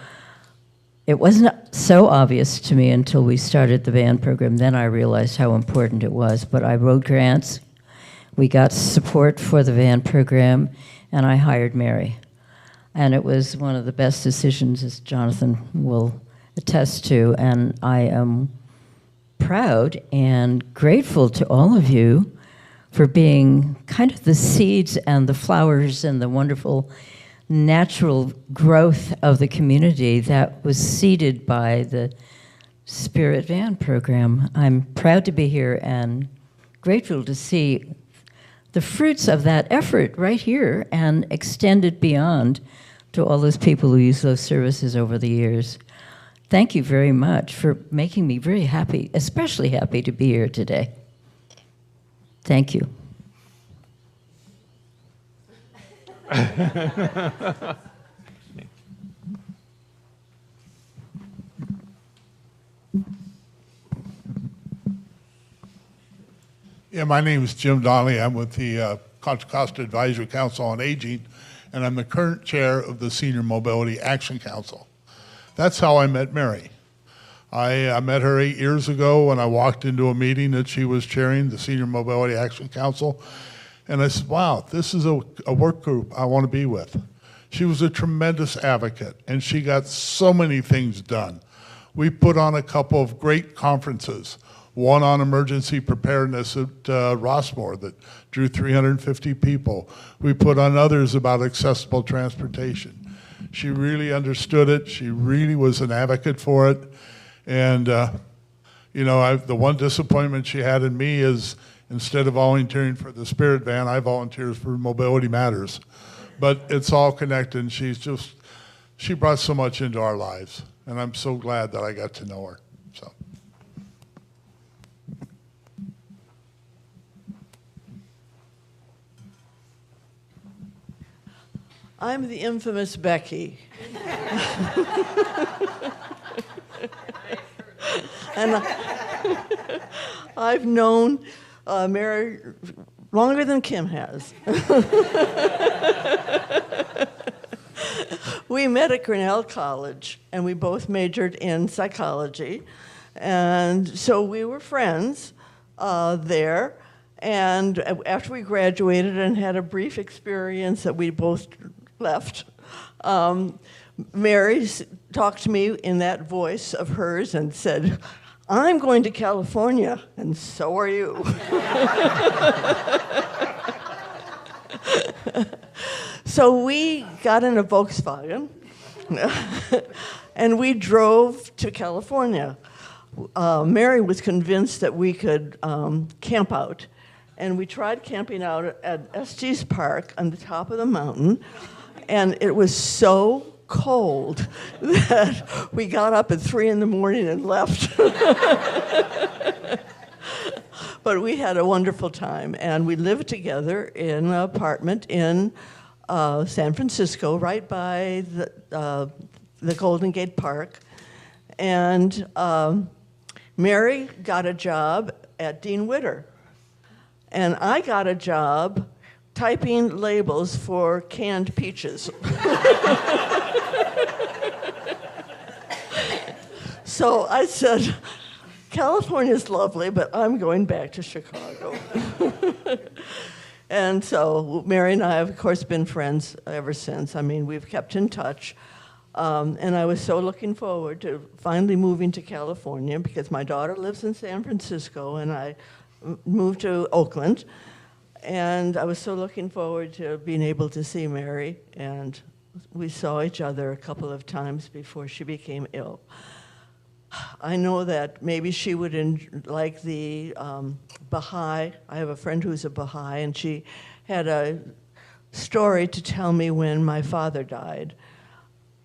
it wasn't so obvious to me until we started the band program. Then I realized how important it was. But I wrote grants. We got support for the band program, and I hired Mary. And it was one of the best decisions, as Jonathan will attest to. And I am proud and grateful to all of you for being kind of the seeds and the flowers and the wonderful natural growth of the community that was seeded by the Spirit Van program. I'm proud to be here and grateful to see the fruits of that effort right here and extended beyond to all those people who use those services over the years. Thank you very much for making me very happy, especially happy to be here today. Thank you. Yeah, my name is Jim Donnelly. I'm with the Contra Costa Advisory Council on Aging, and I'm the current chair of the Senior Mobility Action Council. That's how I met Mary. I met her 8 years ago when I walked into a meeting that she was chairing, the Senior Mobility Action Council, and I said, wow, this is a work group I want to be with. She was a tremendous advocate, and she got so many things done. We put on a couple of great conferences, one on emergency preparedness at Rossmore that drew 350 people. We put on others about accessible transportation. She really understood it. She really was an advocate for it. And, you know, the one disappointment she had in me is instead of volunteering for the Spirit Van, I volunteered for Mobility Matters. But it's all connected, and she brought so much into our lives. And I'm so glad that I got to know her. So. I'm the infamous Becky. And I've known Mary longer than Kim has. We met at Grinnell College, and we both majored in psychology. And so we were friends there. And after we graduated and had a brief experience that we both left, Mary talked to me in that voice of hers and said, I'm going to California, and so are you. So we got in a Volkswagen, and we drove to California. Mary was convinced that we could camp out, and we tried camping out at Estes Park on the top of the mountain, and it was so cold that we got up at 3 in the morning and left. But we had a wonderful time, and we lived together in an apartment in San Francisco, right by the Golden Gate Park. And Mary got a job at Dean Witter, and I got a job typing labels for canned peaches. So I said, California's lovely, but I'm going back to Chicago. And so Mary and I have, of course, been friends ever since. I mean, we've kept in touch. And I was so looking forward to finally moving to California because my daughter lives in San Francisco, and I moved to Oakland. And I was so looking forward to being able to see Mary, and we saw each other a couple of times before she became ill. I know that maybe she would like the Baha'i. I have a friend who's a Baha'i, and she had a story to tell me when my father died.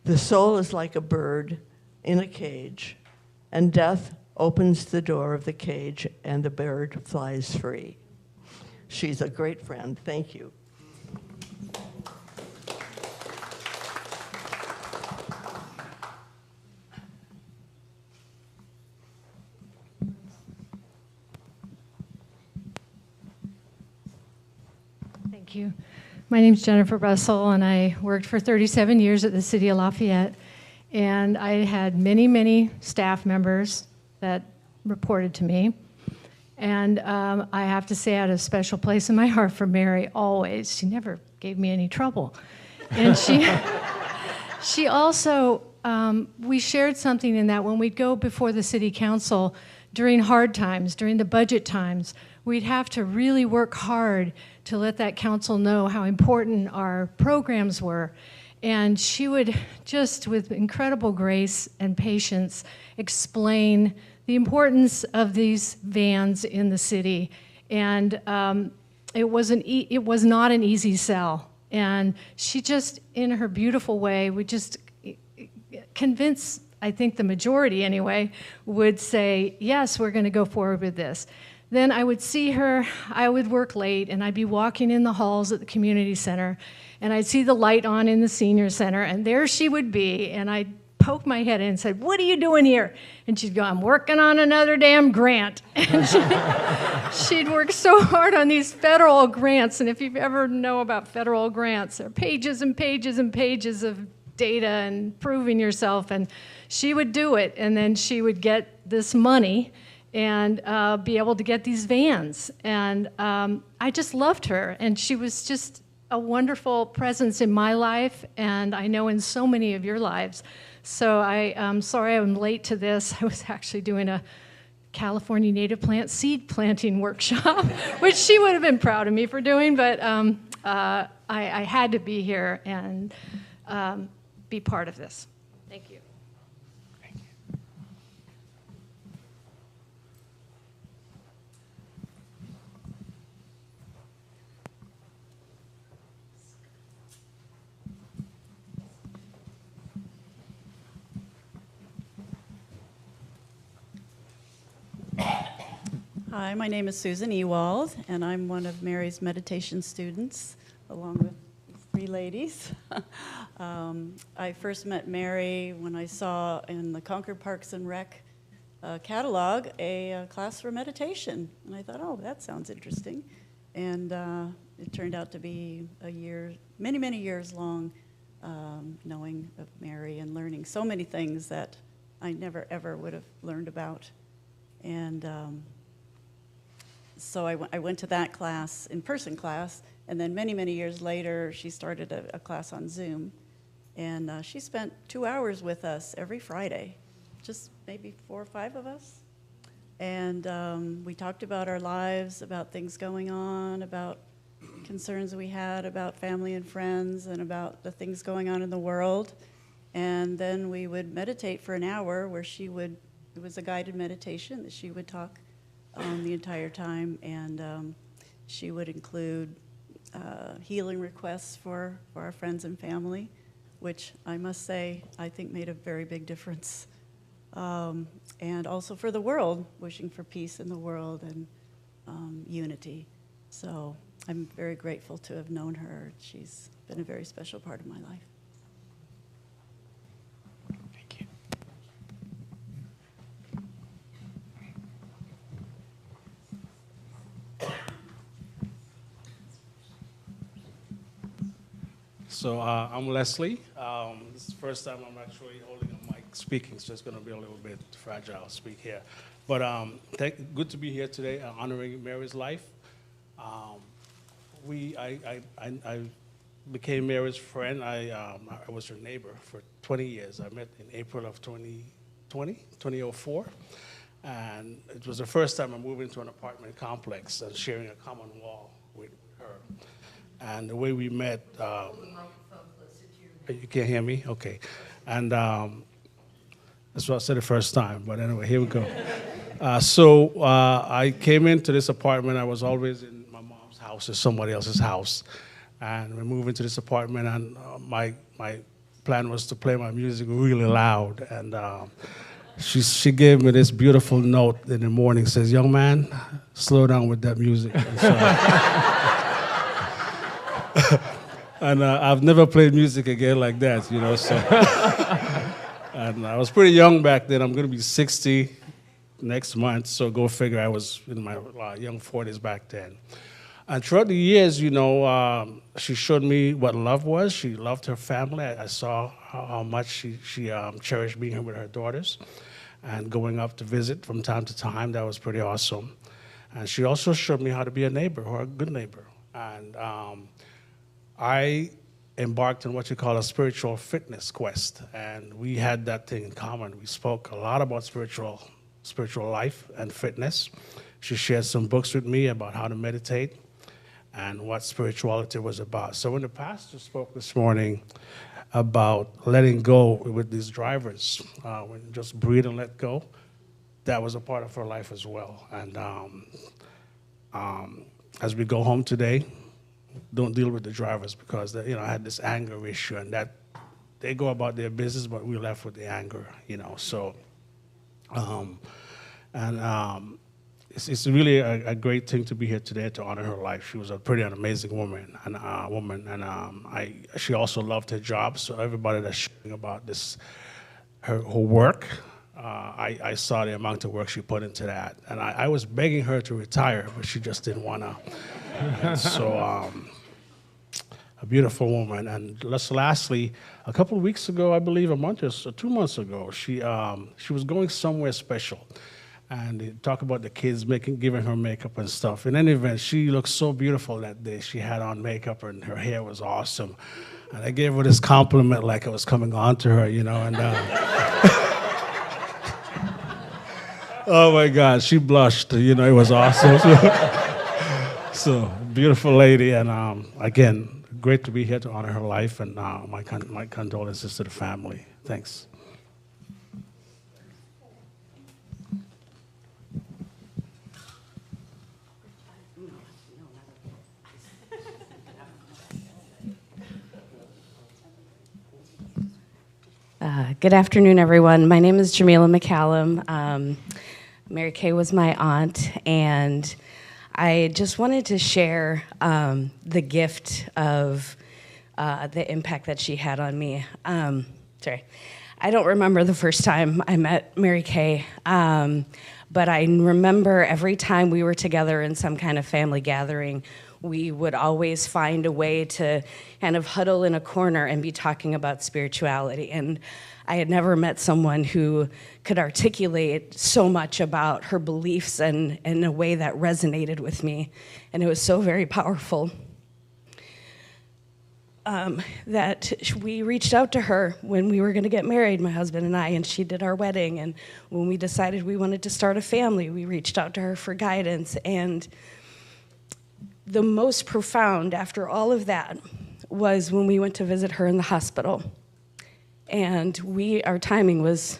The soul is like a bird in a cage, and death opens the door of the cage, and the bird flies free. She's a great friend. Thank you. My name's Jennifer Russell, and I worked for 37 years at the City of Lafayette. And I had many, many staff members that reported to me. And I have to say I had a special place in my heart for Mary always. She never gave me any trouble. And she also, we shared something in that when we'd go before the city council during hard times, during the budget times, we'd have to really work hard to let that council know how important our programs were. And she would just, with incredible grace and patience, explain the importance of these vans in the city. And it was not an easy sell. And she just, in her beautiful way, would just convince, I think the majority anyway, would say, yes, we're going to go forward with this. Then I would see her, I would work late, and I'd be walking in the halls at the community center, and I'd see the light on in the senior center, and there she would be, and I'd poke my head in and said, what are you doing here? And she'd go, I'm working on another damn grant. And she'd work so hard on these federal grants, and if you ever know about federal grants, there are pages and pages and pages of data and proving yourself, and she would do it, and then she would get this money and be able to get these vans. And I just loved her, and she was just a wonderful presence in my life, and I know in so many of your lives. So I'm sorry I'm late to this. I was actually doing a California native plant seed planting workshop, which she would have been proud of me for doing, but I had to be here and be part of this. Thank you. Hi, my name is Susan Ewald, and I'm one of Mary's meditation students, along with these three ladies. I first met Mary when I saw in the Concord Parks and Rec catalog a class for meditation, and I thought, oh, that sounds interesting. And it turned out to be a year, many, many years long, knowing of Mary and learning so many things that I never, ever would have learned about. And so I went to that class, in-person class, and then many, many years later, she started a class on Zoom. And she spent 2 hours with us every Friday, just maybe 4 or 5 of us. And we talked about our lives, about things going on, about concerns we had about family and friends, and about the things going on in the world. And then we would meditate for an hour where she would, it was a guided meditation that she would talk the entire time, and she would include healing requests for our friends and family, which I must say I think made a very big difference. And also for the world, wishing for peace in the world and unity. So I'm very grateful to have known her. She's been a very special part of my life. Thank you. So I'm Leslie. This is the first time I'm actually holding a mic speaking, so it's going to be a little bit fragile to speak here. But good to be here today, honoring Mary's life. I became Mary's friend. I was her neighbor for 20 years. I met in April of 2004. And it was the first time I moved into an apartment complex and sharing a common wall with her. And the way we met, you can't hear me? Okay. And that's what I said the first time, but anyway, here we go. So I came into this apartment. I was always in my mom's house or somebody else's house. And we moved into this apartment, and my plan was to play my music really loud. And she gave me this beautiful note in the morning, says, young man, slow down with that music. And so, and I've never played music again like that, you know, so. And I was pretty young back then. I'm going to be 60 next month, so go figure. I was in my young 40s back then. And throughout the years, she showed me what love was. She loved her family. I saw how much she cherished being here with her daughters and going up to visit from time to time. That was pretty awesome. And she also showed me how to be a neighbor, or a good neighbor. And I embarked on what you call a spiritual fitness quest. And we had that thing in common. We spoke a lot about spiritual life and fitness. She shared some books with me about how to meditate and what spirituality was about. So when the pastor spoke this morning about letting go with these drivers, when just breathe and let go, that was a part of her life as well. And as we go home today, don't deal with the drivers, because I had this anger issue, and that they go about their business, but we're left with the anger, So, it's really a great thing to be here today to honor her life. She was a pretty amazing woman, she also loved her job. So everybody that's sharing about this, her work, I saw the amount of work she put into that, and I was begging her to retire, but she just didn't want to. So, a beautiful woman. And lastly, a couple of weeks ago, I believe a month or so, 2 months ago, she was going somewhere special. And they talk about the kids giving her makeup and stuff. In any event, she looked so beautiful that day. She had on makeup and her hair was awesome. And I gave her this compliment like I was coming on to her, and oh my God, she blushed, it was awesome. So beautiful lady, and again, great to be here to honor her life, and my condolences to the family. Thanks. Good afternoon, everyone. My name is Jamila McCallum. Mary Kay was my aunt, and I just wanted to share the gift of the impact that she had on me. Sorry, I don't remember the first time I met Mary Kay, but I remember every time we were together in some kind of family gathering, we would always find a way to kind of huddle in a corner and be talking about spirituality. And I had never met someone who could articulate so much about her beliefs and in a way that resonated with me. And it was so very powerful that we reached out to her when we were going to get married, my husband and I, and she did our wedding. And when we decided we wanted to start a family, we reached out to her for guidance. And the most profound after all of that was when we went to visit her in the hospital. And our timing was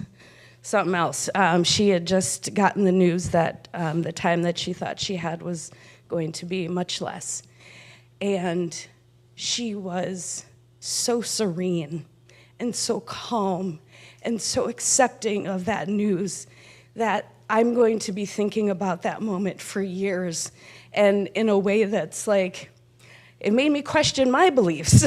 something else. She had just gotten the news that the time that she thought she had was going to be much less. And she was so serene and so calm and so accepting of that news that I'm going to be thinking about that moment for years, and in a way that's like, it made me question my beliefs,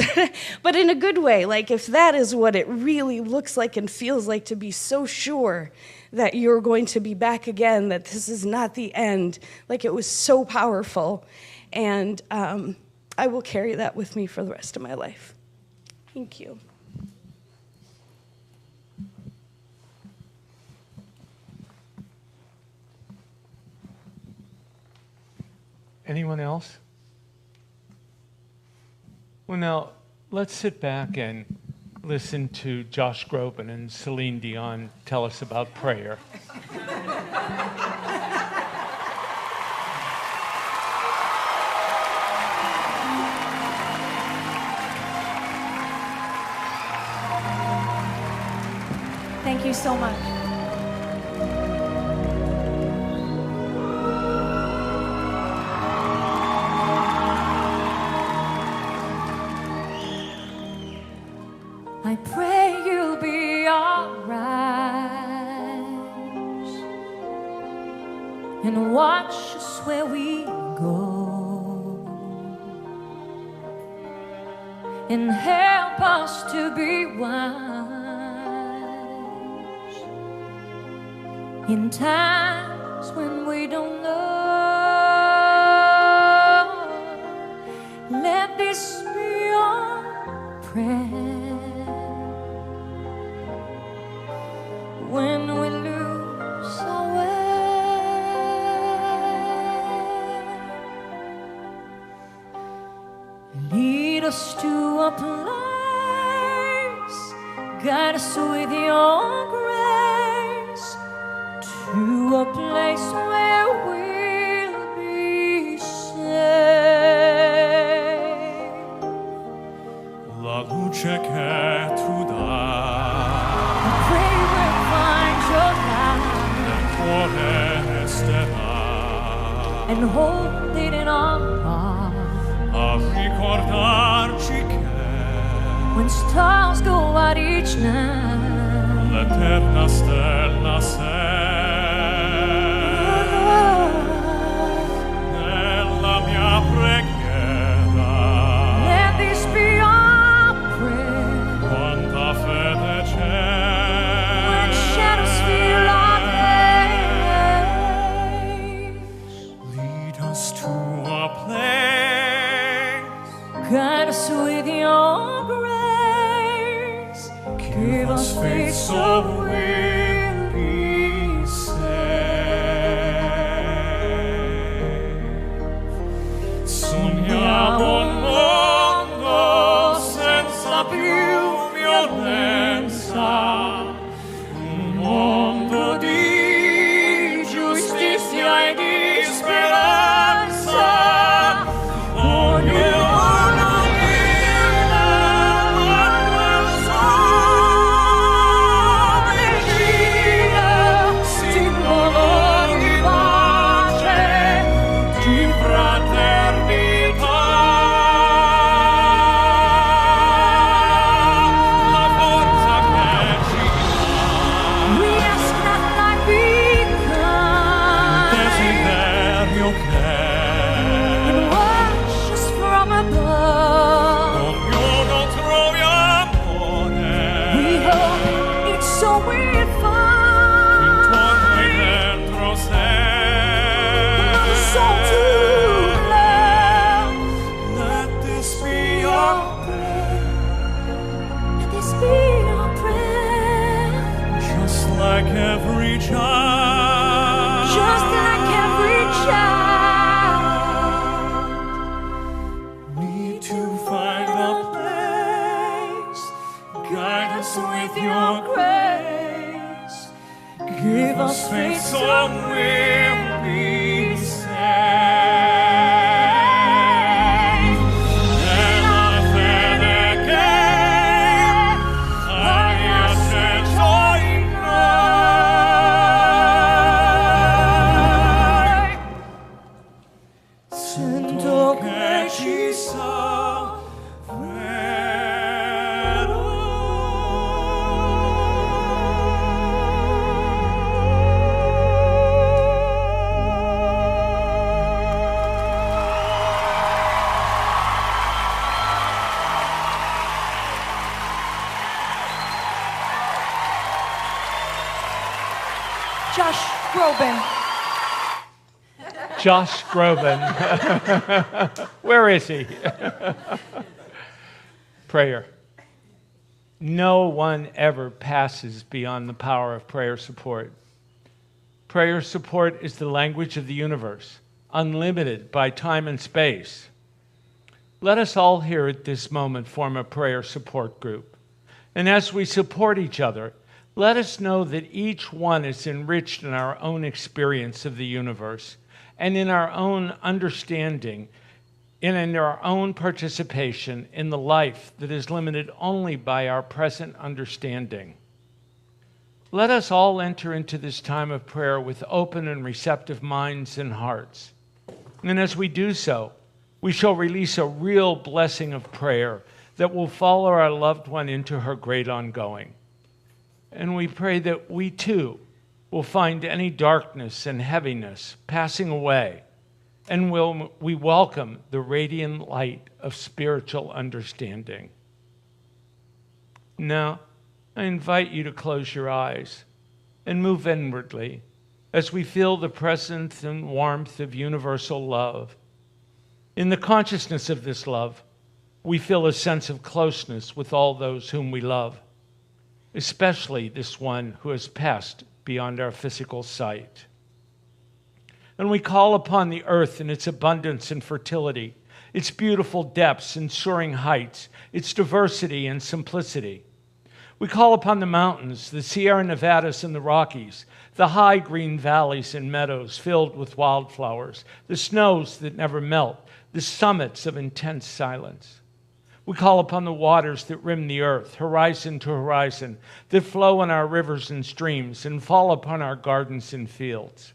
but in a good way. Like, if that is what it really looks like and feels like, to be so sure that you're going to be back again, that this is not the end, like, it was so powerful. And I will carry that with me for the rest of my life. Thank you. Anyone else? Well, now, let's sit back and listen to Josh Groban and Celine Dion tell us about prayer. Thank you so much. I pray you'll be alright and watch us where we go and help us to be wise in times when we don't know. this be our prayer? When we lose our way, lead us to a place, guide us with your grace, to a place where we'll be saved. La luce che tu dai, I pray we'll find your nel light cuore resterà, and hold it in our heart. a ricordarci che When stars go out each night, l'eterna stella sei. Nella mia preghiera, let this be our prayer. quanta fede c'è. When shadows fill our days, Lead us to a place, guide us with your grace, give us faith so we'll be saved. sogniamo un mondo senza più violenza, un mondo di giustizia e di speranza. Ognuno vive quel sole gira, simbolo di pace, di fraternità. La forza che ci We ask that light become desiderio che and wash us from above. ognuno trovi amore We hope it's so we'll find intorno e dentro sé. another soul to love. Let this be our prayer, Let this be our prayer, just like every child. just like every child. Need to find a place, guide us with your grace, give us faith so we'll be saved. Nella fede che hai acceso in noi, sento che ci Josh Groban. Josh Groban. Where is he? Prayer. No one ever passes beyond the power of prayer support. Prayer support is the language of the universe, unlimited by time and space. Let us all here at this moment form a prayer support group. And as we support each other, let us know that each one is enriched in our own experience of the universe and in our own understanding and in our own participation in the life that is limited only by our present understanding. Let us all enter into this time of prayer with open and receptive minds and hearts. And as we do so, we shall release a real blessing of prayer that will follow our loved one into her great ongoing. And we pray that we too will find any darkness and heaviness passing away, and we welcome the radiant light of spiritual understanding. Now, I invite you to close your eyes and move inwardly as we feel the presence and warmth of universal love. In the consciousness of this love, we feel a sense of closeness with all those whom we love, especially this one who has passed beyond our physical sight. And we call upon the earth in its abundance and fertility, its beautiful depths and soaring heights, its diversity and simplicity. We call upon the mountains, the Sierra Nevadas and the Rockies, the high green valleys and meadows filled with wildflowers, the snows that never melt, the summits of intense silence. We call upon the waters that rim the earth, horizon to horizon, that flow in our rivers and streams and fall upon our gardens and fields.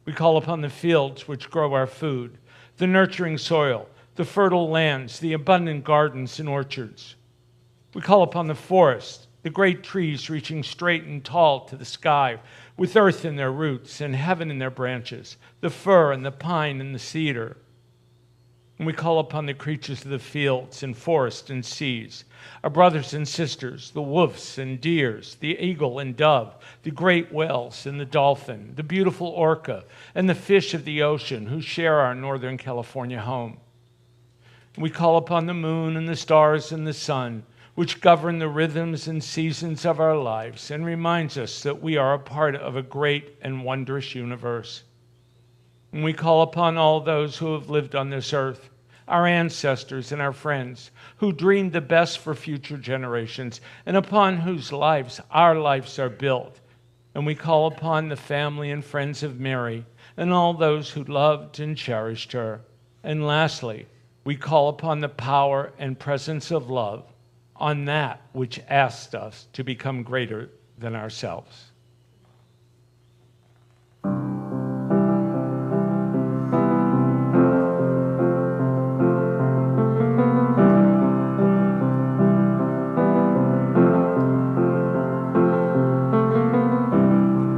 We call upon the fields which grow our food, the nurturing soil, the fertile lands, the abundant gardens and orchards. We call upon the forests, the great trees reaching straight and tall to the sky, with earth in their roots and heaven in their branches, the fir and the pine and the cedar. And we call upon the creatures of the fields and forests and seas, our brothers and sisters, the wolves and deers, the eagle and dove, the great whales and the dolphin, the beautiful orca, and the fish of the ocean who share our Northern California home. And we call upon the moon and the stars and the sun, which govern the rhythms and seasons of our lives and reminds us that we are a part of a great and wondrous universe. And we call upon all those who have lived on this earth, our ancestors and our friends, who dreamed the best for future generations and upon whose lives our lives are built. And we call upon the family and friends of Mary and all those who loved and cherished her. And lastly, we call upon the power and presence of love on that which asked us to become greater than ourselves.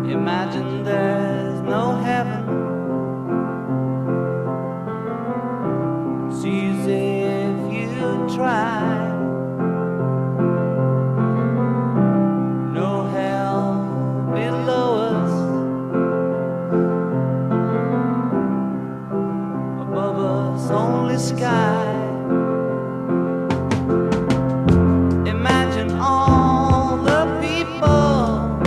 Imagine there's no heaven. It's easy if you try. No hell below us, above us only sky. Imagine all the people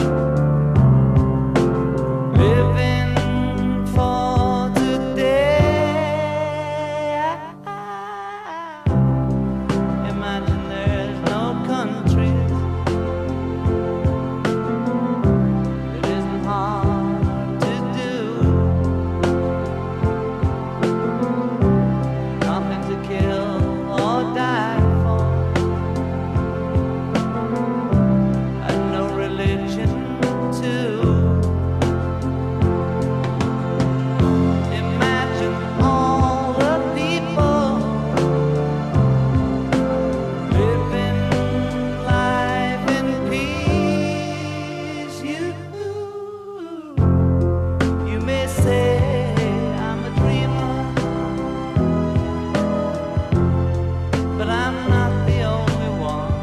living for today. Imagine there's no countries. It isn't hard to do. Nothing to kill or die for, and no religion too. Imagine all the people living life in peace. You may say I'm a dreamer, but I'm not the only one.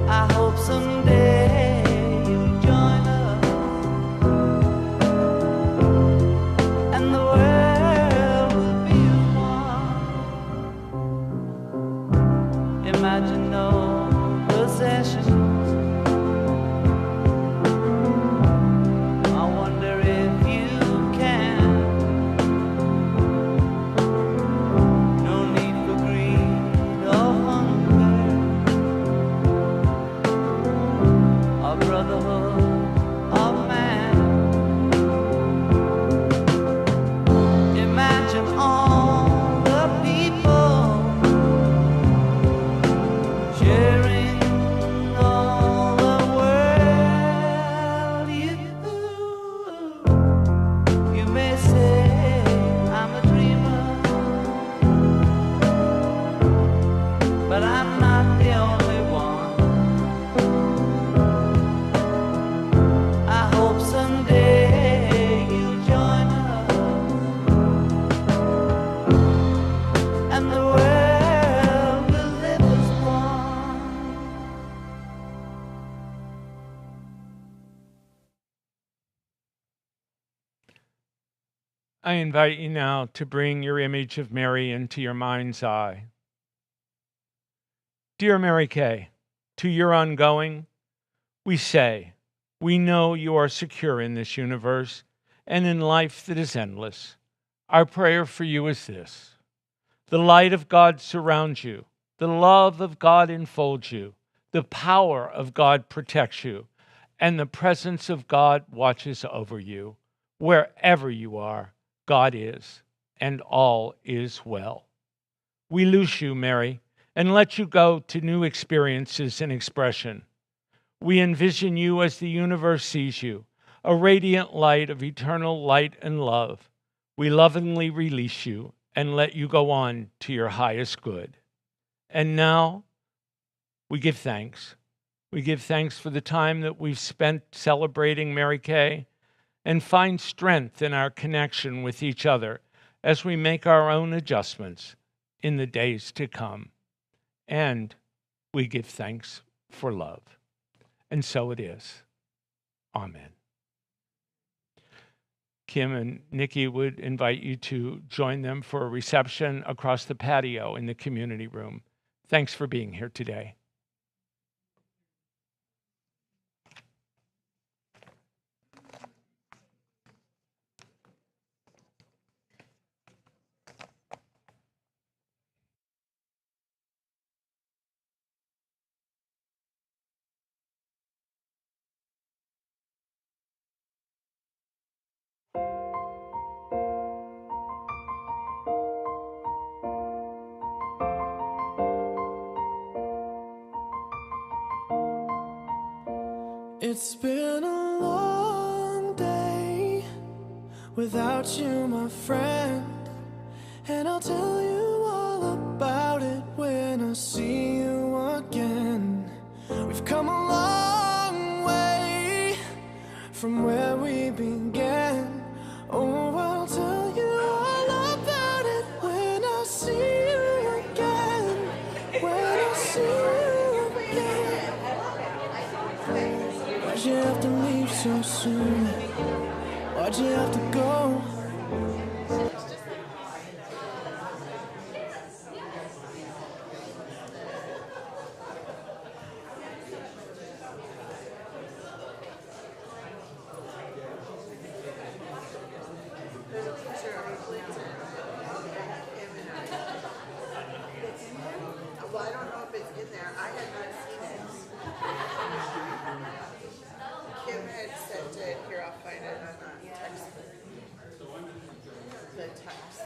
I hope someday you'll join us, and the world will be as one. Imagine no possessions. I wonder if you can. No need for greed or hunger, or brotherhood of man. Imagine all the people sharing all the world. You may say I'm a dreamer, but I'm not the only one. I hope someday you'll join us, and the world will live as one. I invite you now to bring your image of Mary into your mind's eye. Dear Mary Kay, to your ongoing, we say, we know you are secure in this universe and in life that is endless. Our prayer for you is this: the light of God surrounds you, the love of God enfolds you, the power of God protects you, and the presence of God watches over you. Wherever you are, God is, and all is well. We loose you, Mary, and let you go to new experiences and expression. We envision you as the universe sees you, a radiant light of eternal light and love. We lovingly release you and let you go on to your highest good. And now, we give thanks. We give thanks for the time that we've spent celebrating Mary Kay, and find strength in our connection with each other as we make our own adjustments in the days to come. And we give thanks for love. And so it is. Amen. Kim and Nikki would invite you to join them for a reception across the patio in the community room. Thanks for being here today. It's been a long day without you, my friend, and I'll tell you all about it when I see you again. We've come a long way from where we began. Oh, I'll tell you all about it when I see you again. When I see you again. Why'd you have to leave so soon? Why'd you have to go? Well, I don't know if it's in there. I had not seen it. Kim had sent it. Here, I'll find it on text. The text.